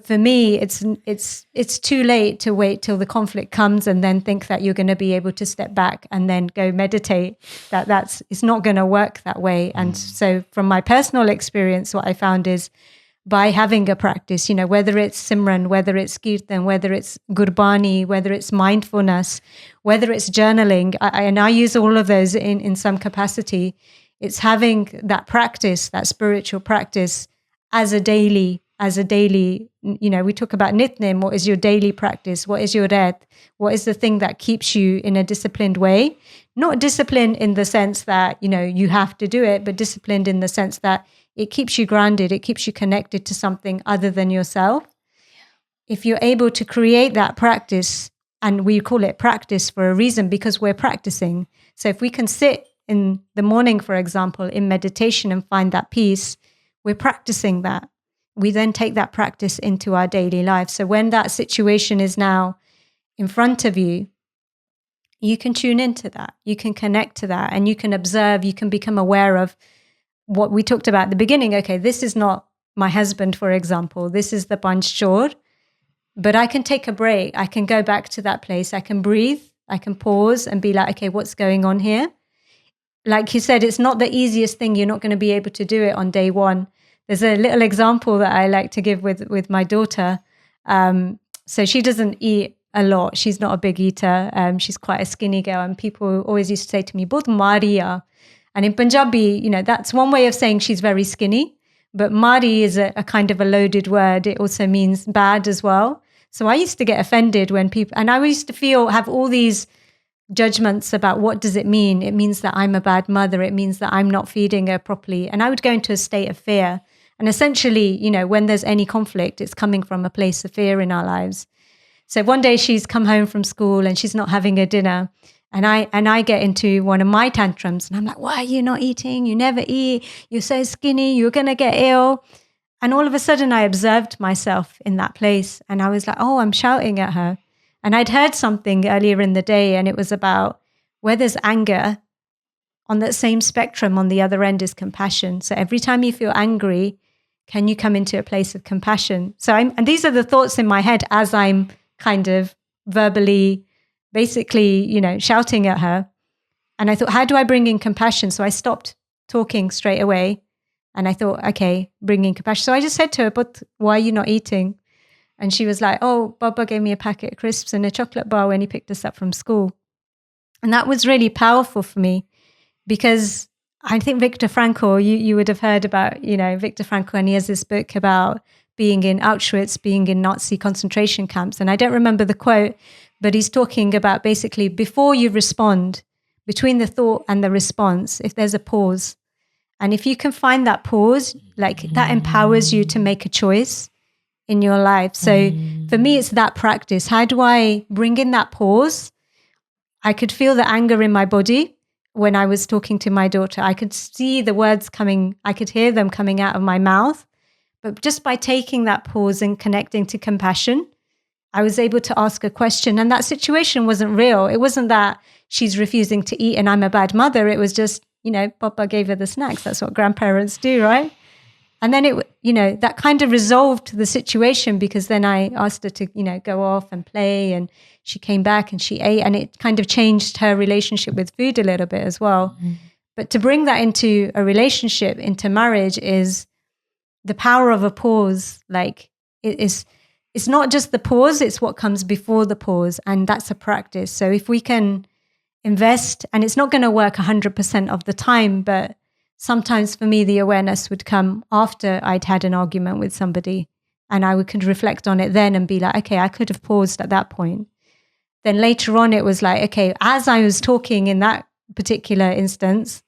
for me, it's too late to wait till the conflict comes and then think that you're going to be able to step back and then go meditate. It's not going to work that way. And so from my personal experience, what I found is, by having a practice, you know, whether it's Simran, whether it's Kirtan, whether it's Gurbani, whether it's mindfulness, whether it's journaling, and I use all of those in some capacity. It's having that practice, that spiritual practice as a daily, you know, we talk about nitnem. What is your daily practice? What is your ret? What is the thing that keeps you in a disciplined way? Not disciplined in the sense that, you know, you have to do it, but disciplined in the sense that it keeps you grounded. It keeps you connected to something other than yourself. If you're able to create that practice, and we call it practice for a reason, because we're practicing. So if we can sit in the morning, for example, in meditation and find that peace, we're practicing that. We then take that practice into our daily life. So when that situation is now in front of you, you can tune into that. You can connect to that, and you can observe, you can become aware of what we talked about at the beginning. Okay, this is not my husband, for example. This is the Panch Chor. But I can take a break. I can go back to that place. I can breathe. I can pause and be like, okay, what's going on here? Like you said, it's not the easiest thing. You're not going to be able to do it on day one. There's a little example that I like to give with my daughter. So she doesn't eat a lot. She's not a big eater. She's quite a skinny girl. And people always used to say to me, "Bahut Maria." And in Punjabi, you know, that's one way of saying she's very skinny. But Mari is a kind of a loaded word. It also means bad as well. So I used to get offended when people, and I used to have all these judgments about what does it mean. It means that I'm a bad mother. It means that I'm not feeding her properly. And I would go into a state of fear. And essentially, you know, when there's any conflict, it's coming from a place of fear in our lives. So one day she's come home from school and she's not having her dinner. And I get into one of my tantrums and I'm like, why are you not eating? You never eat. You're so skinny. You're going to get ill. And all of a sudden I observed myself in that place. And I was like, oh, I'm shouting at her. And I'd heard something earlier in the day, and it was about where there's anger, on that same spectrum on the other end is compassion. So every time you feel angry, can you come into a place of compassion? And these are the thoughts in my head as I'm kind of verbally, basically, you know, shouting at her. And I thought, how do I bring in compassion? So I stopped talking straight away. And I thought, okay, bringing compassion. So I just said to her, but why are you not eating? And she was like, oh, Baba gave me a packet of crisps and a chocolate bar when he picked us up from school. And that was really powerful for me, because I think Viktor Frankl, you would have heard about, you know, Viktor Frankl, and he has this book about being in Auschwitz, being in Nazi concentration camps. And I don't remember the quote, but he's talking about basically before you respond, between the thought and the response, if there's a pause. And if you can find that pause, like that empowers you to make a choice in your life. So for me, it's that practice. How do I bring in that pause? I could feel the anger in my body when I was talking to my daughter. I could see the words coming. I could hear them coming out of my mouth. But just by taking that pause and connecting to compassion, I was able to ask a question. And that situation wasn't real. It wasn't that she's refusing to eat and I'm a bad mother. It was just, you know, Papa gave her the snacks. That's what grandparents do, right? And then that kind of resolved the situation, because then I asked her to, go off and play, and she came back and she ate, and it kind of changed her relationship with food a little bit as well. But to bring that into a relationship, into marriage, is the power of a pause. Like it's not just the pause, it's what comes before the pause. And that's a practice. So if we can invest, and it's not going to work 100% of the time, but sometimes for me, the awareness would come after I'd had an argument with somebody, and I could reflect on it then and be like, okay, I could have paused at that point. Then later on, it was like, okay, as I was talking in that particular instance,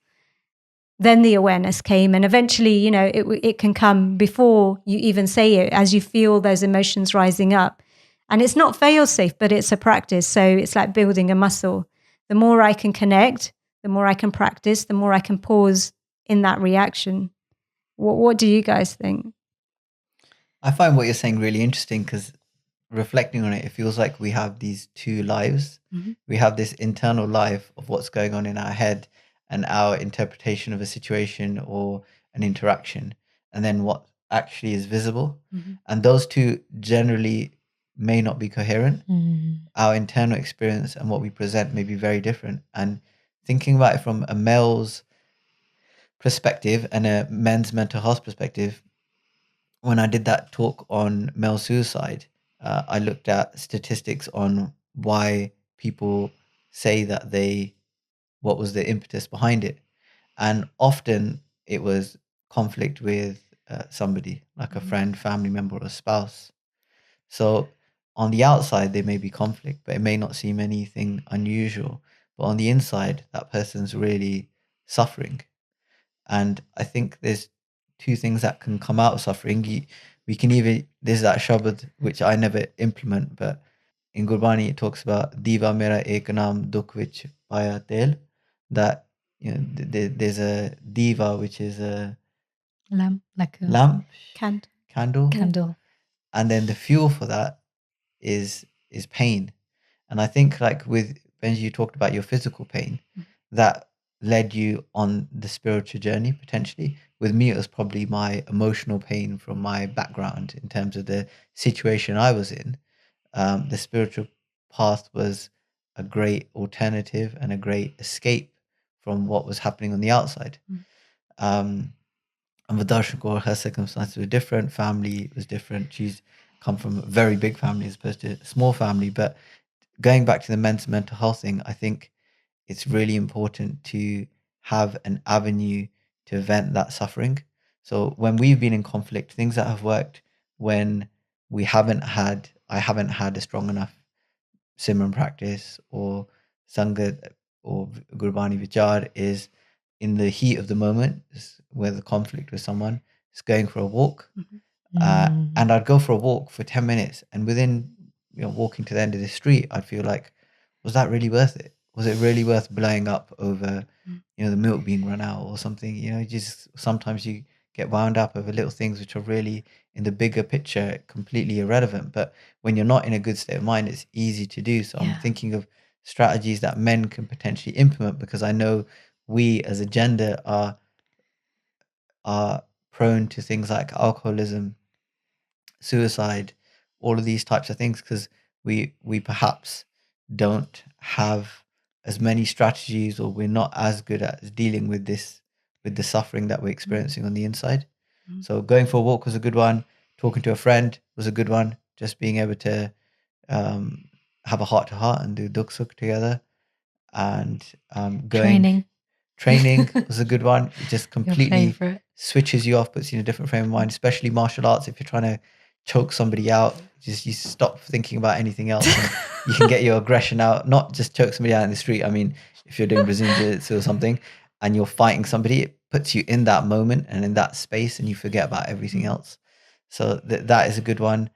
then the awareness came, and eventually, it can come before you even say it, as you feel those emotions rising up. And it's not fail safe, but it's a practice. So it's like building a muscle. The more I can connect, the more I can practice, the more I can pause in that reaction. What do you guys think? I find what you're saying really interesting, because reflecting on it, it feels like we have these two lives. We have this internal life of what's going on in our head and our interpretation of a situation or an interaction, and then what actually is visible. And those two generally may not be coherent. Our internal experience and what we present may be very different. And thinking about it from a male's perspective and a men's mental health perspective, when I did that talk on male suicide, I looked at statistics on why people say that what was the impetus behind it. And often it was conflict with somebody, like a friend, family member, or a spouse. So on the outside, there may be conflict, but it may not seem anything unusual. But on the inside, that person's really suffering. And I think there's two things that can come out of suffering. We can either, there's that shabad, which I never implement, but in Gurbani it talks about Diva Mera Ek Naam Dukh Vich Paya Tel, that there's a diva, which is a Lamp, like a lamp, Candle. candle, and then the fuel for that is pain. And I think, like with Benji, you talked about your physical pain that led you on the spiritual journey potentially. With me, it was probably my emotional pain from my background in terms of the situation I was in. The spiritual path was a great alternative and a great escape from what was happening on the outside. And Vadarsh Kaur, her circumstances were different. Family was different. She's come from a very big family as opposed to a small family. But going back to the mental health thing, I think it's really important to have an avenue to vent that suffering. So when we've been in conflict, things that have worked when I haven't had a strong enough Simran practice or Sangat or Gurbani Vichar, is in the heat of the moment, where the conflict with someone, is going for a walk. And I'd go for a walk for 10 minutes, and within walking to the end of the street, I'd feel like, was that really worth it? Was it really worth blowing up over the milk being run out or something? Just sometimes you get wound up over little things which are really, in the bigger picture, completely irrelevant. But when you're not in a good state of mind, it's easy to do. So I'm thinking of strategies that men can potentially implement, because I know we as a gender are prone to things like alcoholism, suicide, all of these types of things, because we perhaps don't have as many strategies, or we're not as good at dealing with the suffering that we're experiencing on the inside. So going for a walk was a good one. Talking to a friend was a good one. Just being able to have a heart to heart and do dukh sukh together. And training was a good one. It just completely switches you off, puts you in a different frame of mind, especially martial arts. If you're trying to choke somebody out, you stop thinking about anything else, and you can get your aggression out. Not just choke somebody out in the street. I mean, if you're doing Brazilian Jiu-Jitsu or something and you're fighting somebody, it puts you in that moment and in that space, and you forget about everything else. So that is a good one.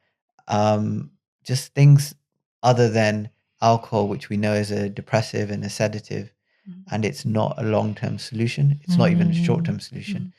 Just things other than alcohol, which we know is a depressive and a sedative, and it's not a long-term solution. It's not even a short-term solution,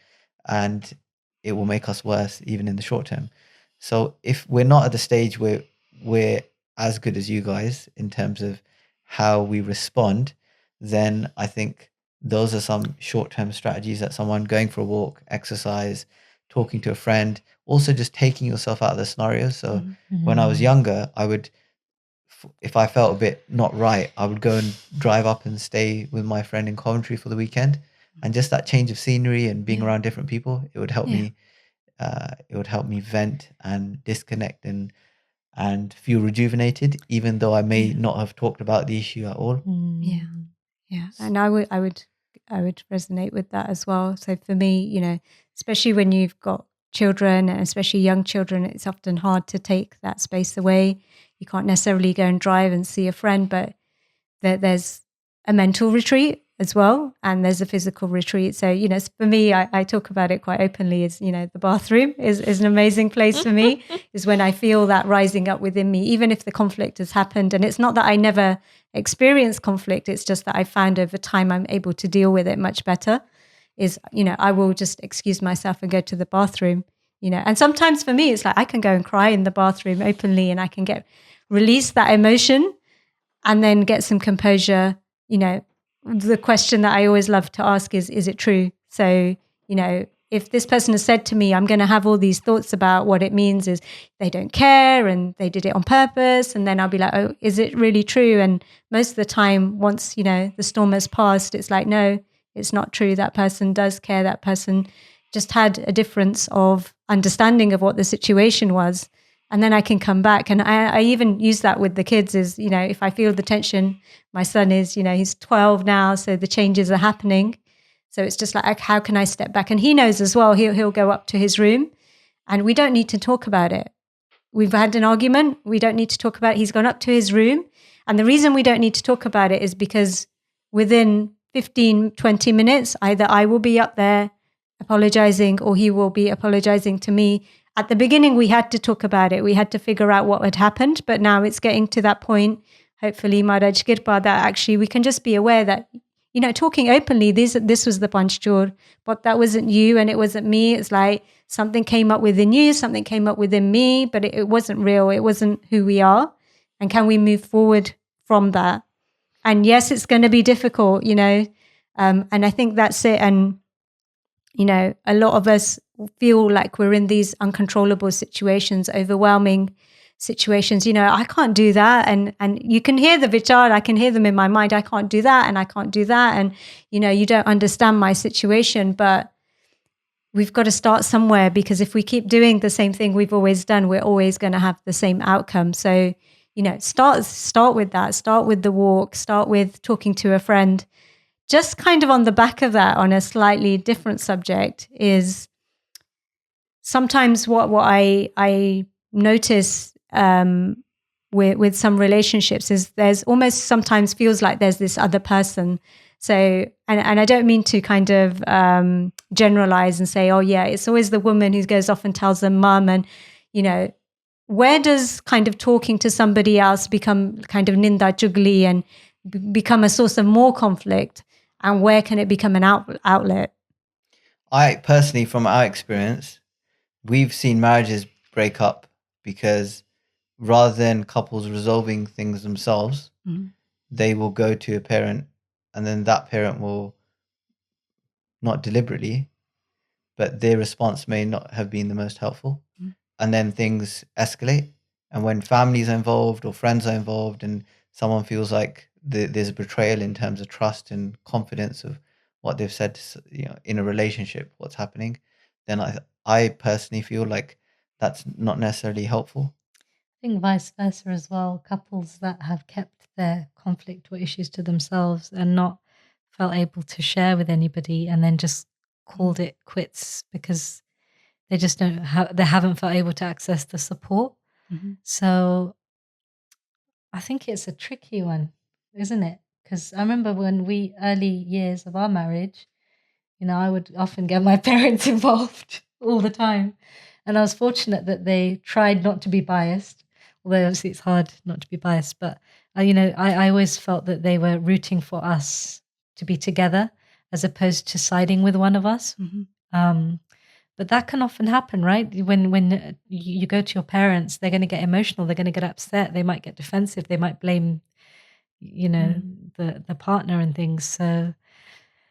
and it will make us worse even in the short term. So if we're not at the stage where we're as good as you guys in terms of how we respond, then I think those are some short-term strategies that someone going for a walk, exercise, talking to a friend, also just taking yourself out of the scenario. So Mm-hmm. when I was younger, I would, if I felt a bit not right, I would go and drive up and stay with my friend in Coventry for the weekend. And just that change of scenery and being around different people, it would help me. It would help me vent and disconnect and feel rejuvenated, even though I may not have talked about the issue at all. Yeah, and I would resonate with that as well. So for me, you know, especially when you've got children, and especially young children, it's often hard to take that space away. You can't necessarily go and drive and see a friend, but there's a mental retreat as well, and there's a physical retreat. So, you know, for me, I talk about it quite openly, is, you know, the bathroom is an amazing place for me, is when I feel that rising up within me, even if the conflict has happened. And it's not that I never experience conflict, it's just that I found over time I'm able to deal with it much better. Is, you know, I will just excuse myself and go to the bathroom, you know. And sometimes for me, it's like I can go and cry in the bathroom openly, and I can release that emotion and then get some composure. You know, the question that I always love to ask is it true? So, you know, if this person has said to me, I'm going to have all these thoughts about what it means is they don't care and they did it on purpose. And then I'll be like, oh, is it really true? And most of the time, once, you know, the storm has passed, it's like, no, it's not true. That person does care. That person just had a difference of understanding of what the situation was. And then I can come back. And I even use that with the kids is, you know, if I feel the tension, my son is, you know, he's 12 now, so the changes are happening. So it's just like, how can I step back? And he knows as well, he'll go up to his room and we don't need to talk about it. We've had an argument. We don't need to talk about it. He's gone up to his room. And the reason we don't need to talk about it is because within 15, 20 minutes, either I will be up there apologizing or he will be apologizing to me. At the beginning, we had to talk about it. We had to figure out what had happened. But now it's getting to that point, hopefully, Maharaj Kirpa, that actually we can just be aware that, you know, talking openly, this was the panchchor, but that wasn't you and it wasn't me. It's like something came up within you, something came up within me, but it wasn't real. It wasn't who we are. And can we move forward from that? And yes, it's going to be difficult, you know, and I think that's it. And, you know, a lot of us feel like we're in these uncontrollable situations, overwhelming situations. You know, I can't do that. And you can hear the vichar, I can hear them in my mind. I can't do that and I can't do that. And, you know, you don't understand my situation, but we've got to start somewhere, because if we keep doing the same thing we've always done, we're always going to have the same outcome. So, you know, start with that, start with the walk, start with talking to a friend. Just kind of on the back of that, on a slightly different subject, is sometimes what I notice with some relationships is there's almost sometimes feels like there's this other person. So, and I don't mean to kind of generalize and say, oh yeah, it's always the woman who goes off and tells her mum. And, you know, where does kind of talking to somebody else become kind of ninda chugli and become a source of more conflict? And where can it become an outlet? I personally, from our experience, we've seen marriages break up because rather than couples resolving things themselves, they will go to a parent, and then that parent will, not deliberately, but their response may not have been the most helpful. And then things escalate. And when families are involved or friends are involved and someone feels like there's a betrayal in terms of trust and confidence of what they've said, you know, in a relationship, what's happening, then I personally feel like that's not necessarily helpful. I think vice versa as well. Couples that have kept their conflict or issues to themselves and not felt able to share with anybody, and then just called it quits because they just they haven't felt able to access the support. So I think it's a tricky one, isn't it? Because I remember when early years of our marriage, you know, I would often get my parents involved all the time. And I was fortunate that they tried not to be biased, although obviously it's hard not to be biased. But, you know, I always felt that they were rooting for us to be together as opposed to siding with one of us. But that can often happen, right? When you go to your parents, they're going to get emotional, they're going to get upset, they might get defensive, they might blame, you know, the partner and things. So,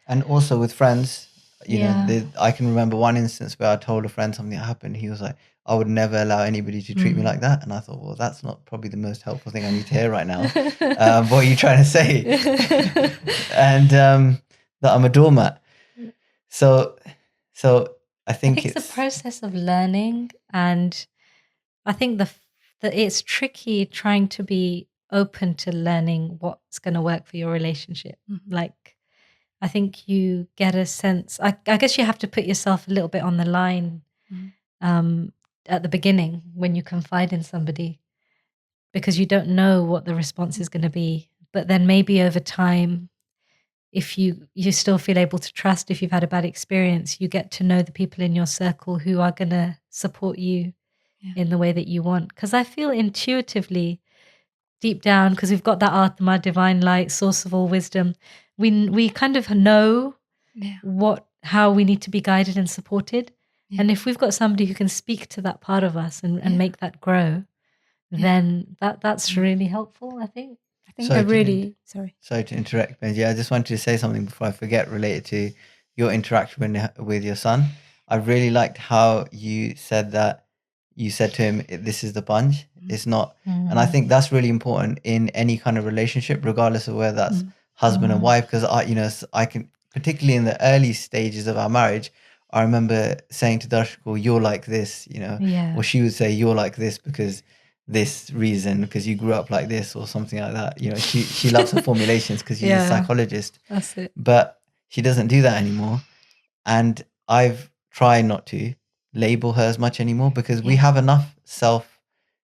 and also with friends, You know, I can remember one instance where I told a friend something that happened. He was like, I would never allow anybody to treat me like that. And I thought, well, that's not probably the most helpful thing I need to hear right now. What are you trying to say? And that I'm a doormat. So I think it's the process of learning, and I think that it's tricky trying to be open to learning what's going to work for your relationship. Like, I think you get a sense. I guess you have to put yourself a little bit on the line at the beginning when you confide in somebody, because you don't know what the response is going to be. But then maybe over time, if you still feel able to trust, if you've had a bad experience, you get to know the people in your circle who are going to support you in the way that you want. Because I feel intuitively, deep down, because we've got that Atma, divine light, source of all wisdom, we kind of know how we need to be guided and supported. And if we've got somebody who can speak to that part of us and make that grow, then that's really helpful, I think. Sorry to interrupt, Benji. I just wanted to say something before I forget, related to your interaction with your son. I really liked how you said that. You said to him, "This is the punch. It's not." And I think that's really important in any kind of relationship, regardless of whether that's husband and wife. Because I can, particularly in the early stages of our marriage, I remember saying to Darshko, "You're like this," or she would say, "You're like this because this reason, because you grew up like this," or something like that. She loves her formulations because she's a psychologist. That's it. But she doesn't do that anymore, and I've tried not to label her as much anymore, because we have enough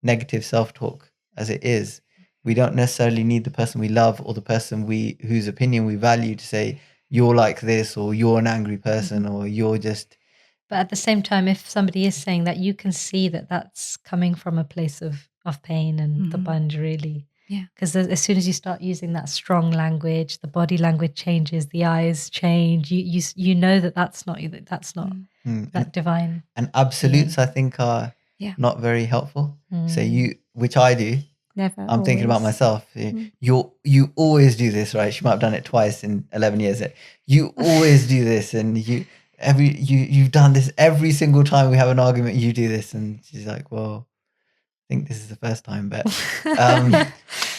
negative self-talk as it is. We don't necessarily need the person we love or the person whose opinion we value to say, "You're like this," or "You're an angry person," or "You're just..." But at the same time, if somebody is saying that, you can see that that's coming from a place of pain and the bunge, really. Because as soon as you start using that strong language, the body language changes, the eyes change. You know that's not that divine. And absolutes, I think, are not very helpful. So which I do. Never. I'm thinking about myself. You always do this, right? She might have done it twice in 11 years. You always do this, and you've done this every single time we have an argument. You do this, and she's like, "Well, I think this is the first time." But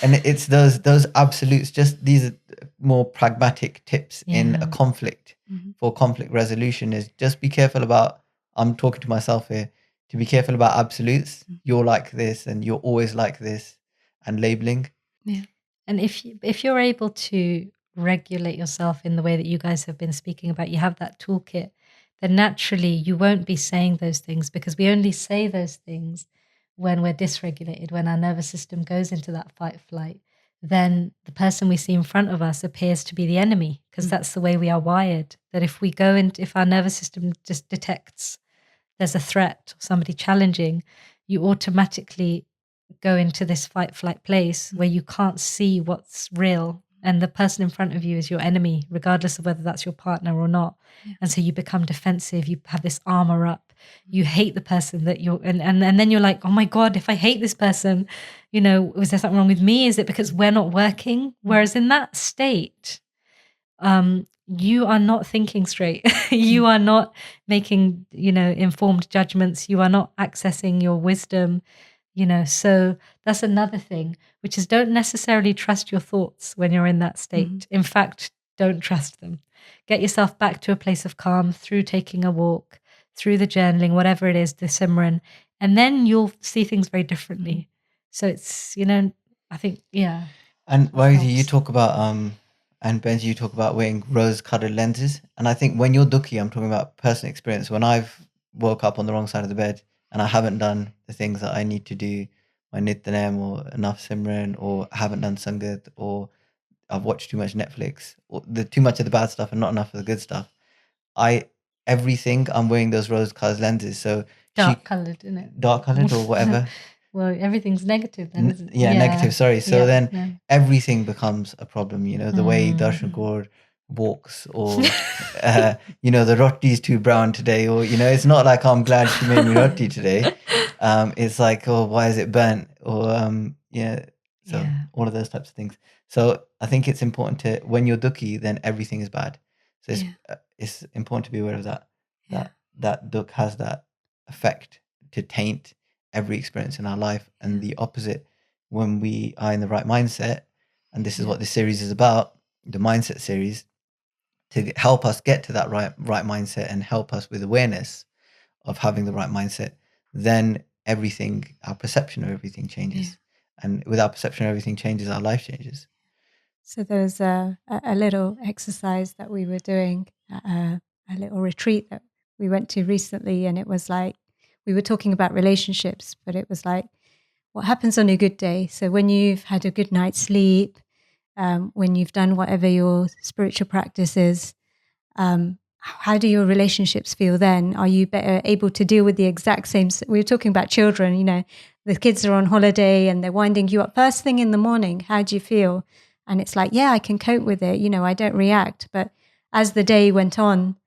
and it's those absolutes. Just these are more pragmatic tips in a conflict, for conflict resolution. Is just be careful about. I'm talking to myself here. To be careful about absolutes. You're like this, and you're always like this, and labeling. And if you're able to regulate yourself in the way that you guys have been speaking about, you have that toolkit, then naturally you won't be saying those things, because we only say those things when we're dysregulated, when our nervous system goes into that fight flight. Then the person we see in front of us appears to be the enemy, because that's the way we are wired. That if our nervous system just detects there's a threat or somebody challenging, you automatically go into this fight flight place where you can't see what's real, and the person in front of you is your enemy, regardless of whether that's your partner or not. And so you become defensive, you have this armor up, you hate the person that you're and then you're like, oh my God, if I hate this person, was there something wrong with me? Is it because we're not working? Whereas in that state, you are not thinking straight. You are not making, informed judgments. You are not accessing your wisdom. So that's another thing, which is don't necessarily trust your thoughts when you're in that state. In fact, don't trust them. Get yourself back to a place of calm through taking a walk, through the journaling, whatever it is, the Simran, and then you'll see things very differently. So it's, I think, And Vaidhi, you talk about, and Benji, you talk about wearing rose-colored lenses. And I think when you're dukhi, I'm talking about personal experience. When I've woke up on the wrong side of the bed and I haven't done the things that I need to do, my Nityanam or enough Simran, or haven't done Sangat, or I've watched too much Netflix, or too much of the bad stuff and not enough of the good stuff, I'm wearing those rose-colored lenses. So dark-colored, isn't it? Dark-colored or whatever. Well, everyth's negative then, isn't it? Negative, sorry. So then everything becomes a problem, the way Darshan Kaur walks, or, the roti's too brown today, or, it's not like, I'm glad she made me roti today. It's like, oh, why is it burnt? Or, all of those types of things. So I think it's important when you're dukhi, then everything is bad. So it's important to be aware of that. That dukh has that effect to taint every experience in our life, and the opposite when we are in the right mindset. And this is what this series is about, the mindset series, to help us get to that right mindset and help us with awareness of having the right mindset. Then everything, our perception of everything changes, and with our perception of everything changes, our life changes. So there was a little exercise that we were doing at a little retreat that we went to recently, and it was like we were talking about relationships, but it was like what happens on a good day. So when you've had a good night's sleep, when you've done whatever your spiritual practice is, how do your relationships feel then? Are you better able to deal with the exact same? We were talking about children, you know, the kids are on holiday and they're winding you up first thing in the morning. How do you feel? And it's like, yeah, I can cope with it. You know, I don't react. But as the day went on,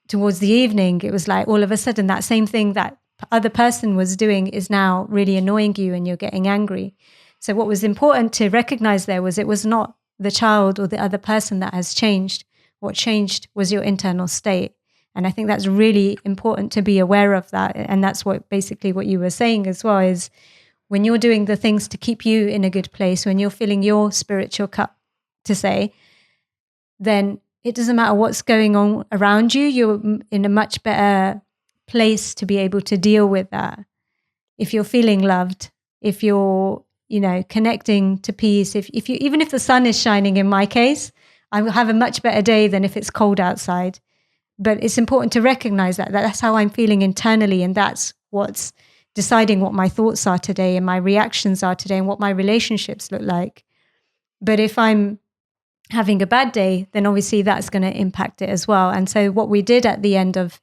towards the evening, it was like all of a sudden that same thing that other person was doing is now really annoying you and you're getting angry. So what was important to recognize there was it was not the child or the other person that has changed. What changed was your internal state. And I think that's really important to be aware of that. And that's what basically what you were saying as well is when you're doing the things to keep you in a good place, when you're filling your spiritual cup, to say, then it doesn't matter what's going on around you. You're in a much better place to be able to deal with that. If you're feeling loved, if you're, you know, connecting to peace, if you, even if the sun is shining, in my case, I will have a much better day than if it's cold outside. But it's important to recognize that that's how I'm feeling internally. And that's what's deciding what my thoughts are today and my reactions are today and what my relationships look like. But if I'm having a bad day, then obviously that's going to impact it as well. And so what we did at the end of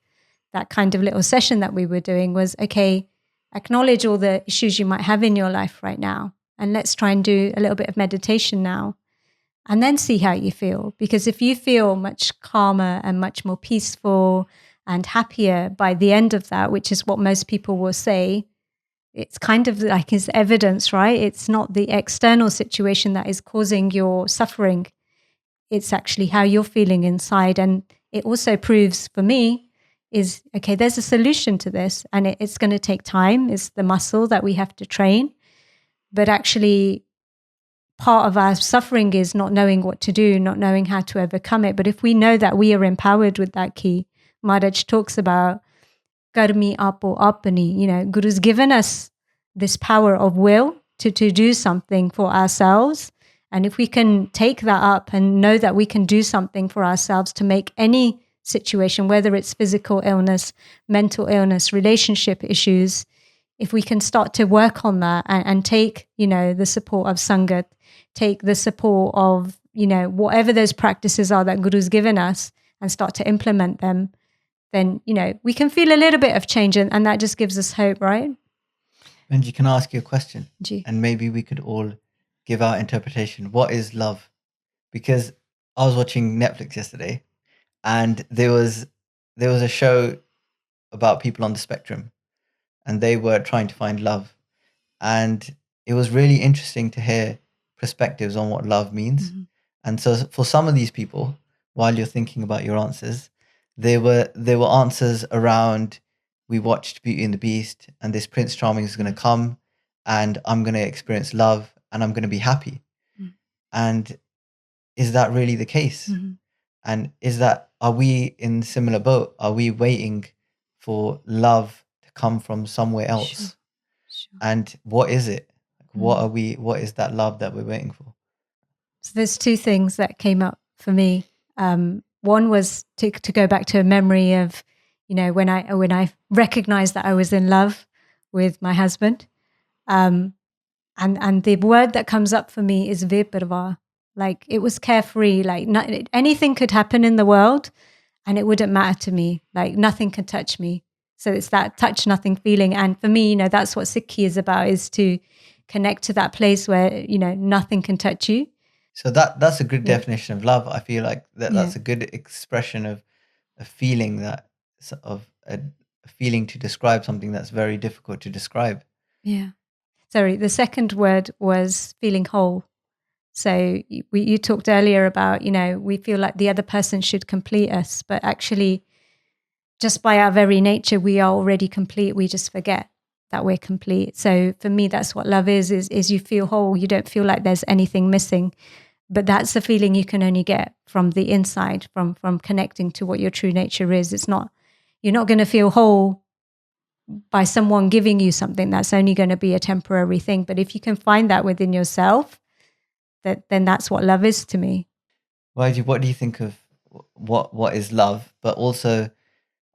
that kind of little session that we were doing was, okay, acknowledge all the issues you might have in your life right now. And let's try and do a little bit of meditation now. And then see how you feel. Because if you feel much calmer and much more peaceful and happier by the end of that, which is what most people will say, it's kind of like is evidence, right? It's not the external situation that is causing your suffering. It's actually how you're feeling inside. And it also proves for me is, okay, there's a solution to this and it's going to take time. It's the muscle that we have to train. But actually, part of our suffering is not knowing what to do, not knowing how to overcome it. But if we know that we are empowered with that key, Maharaj talks about karmi apo apani, you know, Guru's given us this power of will to do something for ourselves. And if we can take that up and know that we can do something for ourselves to make any situation, whether it's physical illness, mental illness, relationship issues, if we can start to work on that and take, you know, the support of Sangat, take the support of, you know, whatever those practices are that Guru's given us and start to implement them, then, you know, we can feel a little bit of change and that just gives us hope, right? Benji, can I ask you a question? Ji. And maybe we could all give our interpretation. What is love? Because I was watching Netflix yesterday and there was a show about people on the spectrum and they were trying to find love. And it was really interesting to hear perspectives on what love means. Mm-hmm. And so for some of these people, while you're thinking about your answers, there were answers around, we watched Beauty and the Beast and this Prince Charming is going to come and I'm going to experience love and I'm going to be happy. Mm-hmm. And is that really the case? Mm-hmm. And are we in similar boat? Are we waiting for love to come from somewhere else? Sure. And what is it? What is that love that we're waiting for? So there's two things that came up for me. One was to go back to a memory of, you know, when I recognized that I was in love with my husband. And the word that comes up for me is viparva. Like it was carefree, like anything could happen in the world and it wouldn't matter to me. Like nothing could touch me. So it's that touch nothing feeling. And for me, you know, that's what Sikhi is about, is to connect to that place where, you know, nothing can touch you. So that's a good definition of love. I feel like that's a good expression of a feeling a feeling to describe something that's very difficult to describe. Yeah. Sorry, the second word was feeling whole. So you talked earlier about, we feel like the other person should complete us, but actually just by our very nature, we are already complete. We just forget that we're complete. So for me, that's what love is you feel whole. You don't feel like there's anything missing. But that's the feeling you can only get from the inside, from connecting to what your true nature is. You're not going to feel whole by someone giving you something. That's only going to be a temporary thing. But if you can find that within yourself, then that's what love is to me. What do you think of what is love? But also,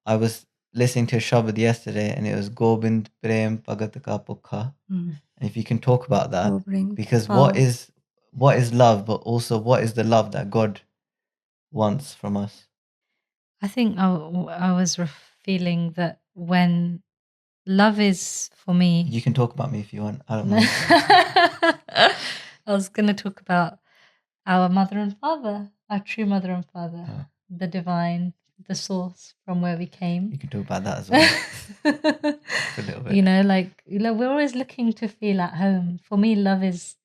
I was listening to a Shabad yesterday, and it was Gobind Prem Bhagat Ka Pukha. And if you can talk about that, because what is love, but also what is the love that God wants from us? I think I was feeling that when love is for me. You can talk about me if you want. I don't mind. I was going to talk about our mother and father, our true mother and father, the divine, the source from where we came. You can talk about that as well. For a little bit. We're always looking to feel at home. For me, love is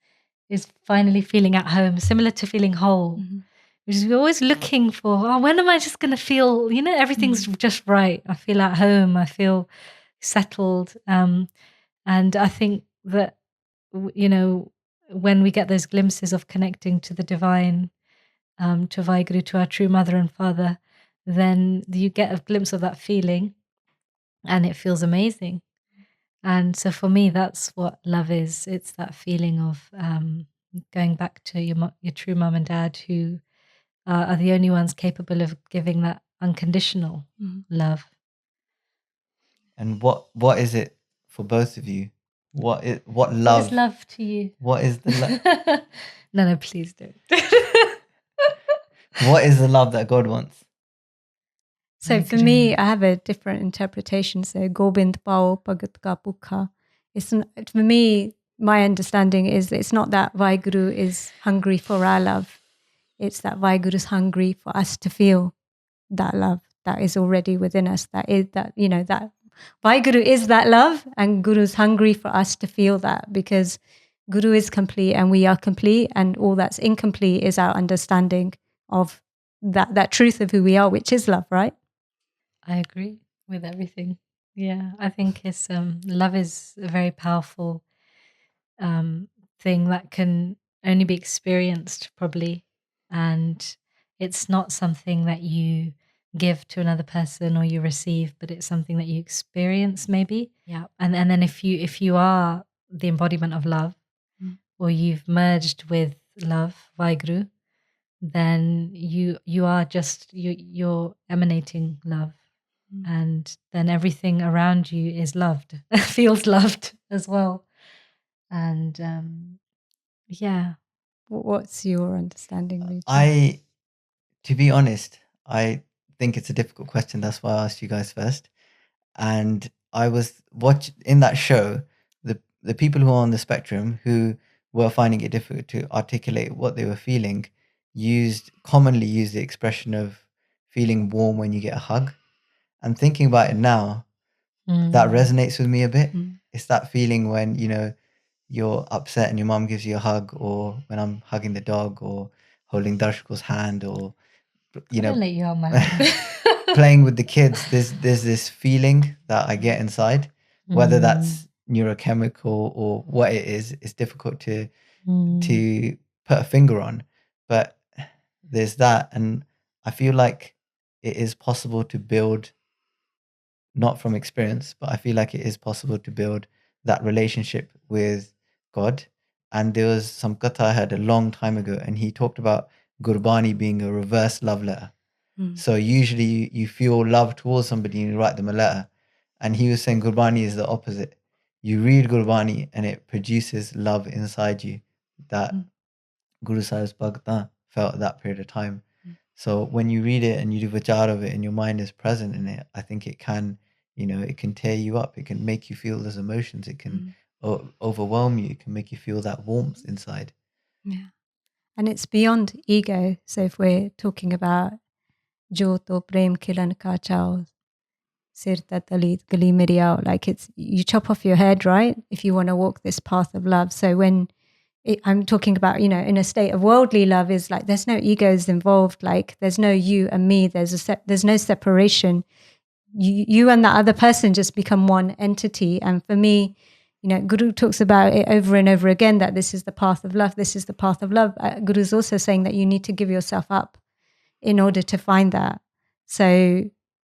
finally feeling at home, similar to feeling whole. Mm-hmm. Which is we're always looking for, when am I just going to feel, everything's just right. I feel at home. I feel settled. And I think that, when we get those glimpses of connecting to the divine, to Vaheguru, to our true mother and father, then you get a glimpse of that feeling and it feels amazing. And so for me, that's what love is. It's that feeling of going back to your true mum and dad, who are the only ones capable of giving that unconditional love. And what is it for both of you? What love? What is love to you? What is the love? No, please don't. What is the love that God wants? So for me, I have a different interpretation. So Gobind Pao Bhagat Ka Pukha. For me, my understanding is that it's not that Vaheguru is hungry for our love. It's that Vaheguru is hungry for us to feel that love that is already within us. That Vaheguru is that love, and Guru's hungry for us to feel that, because Guru is complete and we are complete, and all that's incomplete is our understanding of that truth of who we are, which is love, right? I agree with everything. Yeah, I think it's love is a very powerful thing that can only be experienced, probably, and it's not something that you give to another person or you receive, but it's something that you experience, maybe. Yeah, and then if you are the embodiment of love, or you've merged with love, Vaheguru, then you are just you're emanating love. And then everything around you is loved, feels loved as well. And yeah. What's your understanding, Rita? To be honest, I think it's a difficult question. That's why I asked you guys first. And I was in that show, the people who are on the spectrum who were finding it difficult to articulate what they were feeling commonly used the expression of feeling warm when you get a hug. And thinking about it now, that resonates with me a bit. It's that feeling when, you're upset and your mom gives you a hug, or when I'm hugging the dog, or holding Darshiko's hand, or, playing with the kids. There's this feeling that I get inside, whether that's neurochemical or what it is. It's difficult to put a finger on, but there's that. And I feel like it is possible to build, not from experience, but I feel like it is possible to build that relationship with God. And there was some katha I heard a long time ago, and he talked about Gurbani being a reverse love letter. So usually you feel love towards somebody and you write them a letter. And he was saying Gurbani is the opposite. You read Gurbani and it produces love inside you that Guru Sahib's Bhagta felt at that period of time. So when you read it and you do vichar of it and your mind is present in it, I think it can, it can tear you up. It can make you feel those emotions. It can overwhelm you. It can make you feel that warmth inside. Yeah. And it's beyond ego. So if we're talking about Joto Prem Kilan Ka Chao, Sirta Talit Gali Miriao, like you chop off your head, right? If you want to walk this path of love. So when I'm talking about, in a state of worldly love is like, there's no egos involved. Like there's no you and me. There's no separation. You and that other person just become one entity. And for me, Guru talks about it over and over again, that this is the path of love. This is the path of love. Guru's also saying that you need to give yourself up in order to find that. So,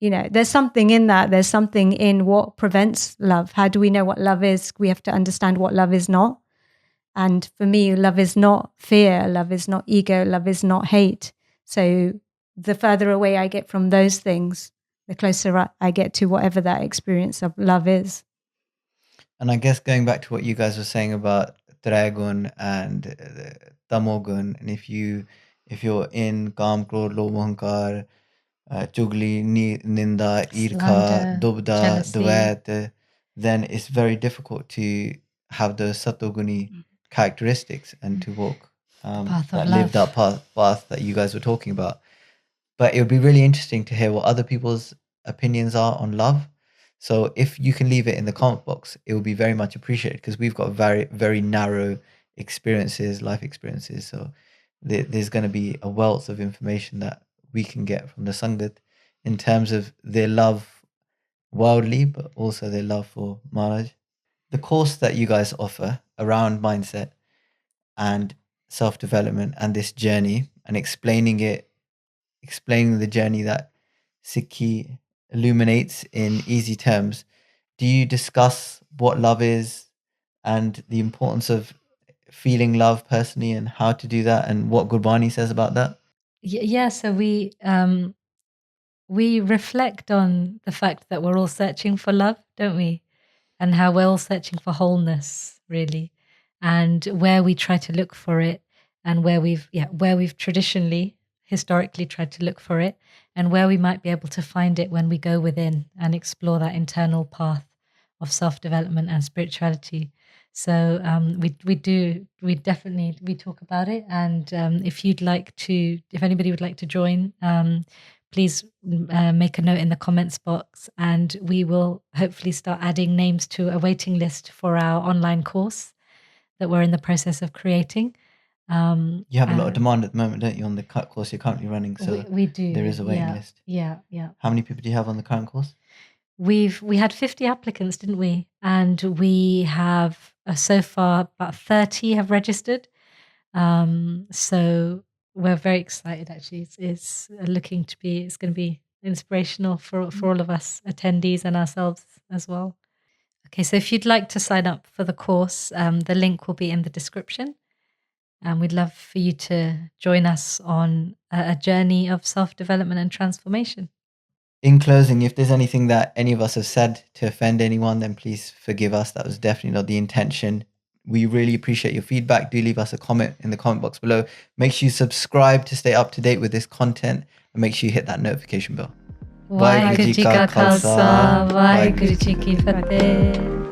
there's something in that. There's something in what prevents love. How do we know what love is? We have to understand what love is not. And for me, love is not fear. Love is not ego. Love is not hate. So the further away I get from those things, the closer I get to whatever that experience of love is. And I guess going back to what you guys were saying about Dragon and Tamogun, and if you're in Kam, Krodh, Lobh, Ahankar, Chugli, Ninda, Irkha, Slander, Dubda, jealousy. Dvait, then it's very difficult to have those Satoguni characteristics and to walk path of live that path that you guys were talking about. But it would be really interesting to hear what other people's opinions are on love. So if you can leave it in the comment box, it will be very much appreciated, because we've got very, very narrow life experiences. So there's going to be a wealth of information that we can get from the Sangat in terms of their love worldly, but also their love for Maharaj. The course that you guys offer around mindset and self-development and this journey, and explaining the journey that Sikhi illuminates in easy terms, do you discuss what love is and the importance of feeling love personally and how to do that, and what Gurbani says about that? Yeah, so we reflect on the fact that we're all searching for love, don't we? And how we're all searching for wholeness, really, and where we try to look for it, and where we've traditionally, historically tried to look for it, and where we might be able to find it when we go within and explore that internal path of self-development and spirituality. So we definitely talk about it. And if anybody would like to join, please make a note in the comments box, and we will hopefully start adding names to a waiting list for our online course that we're in the process of creating. You have a lot of demand at the moment, don't you, on the course you're currently running? So we do. there is a waiting list. Yeah. How many people do you have on the current course? We had 50 applicants, didn't we? And we have so far about 30 have registered. So we're very excited. Actually, it's going to be inspirational for all of us attendees and ourselves as well. Okay, so if you'd like to sign up for the course, the link will be in the description. And we'd love for you to join us on a journey of self-development and transformation. In closing, if there's anything that any of us have said to offend anyone, then please forgive us. That was definitely not the intention. We really appreciate your feedback. Do leave us a comment in the comment box below. Make sure you subscribe to stay up to date with this content, and make sure you hit that notification bell. Waheguru Ji Ka Khalsa, Waheguru Ji Ki Fateh.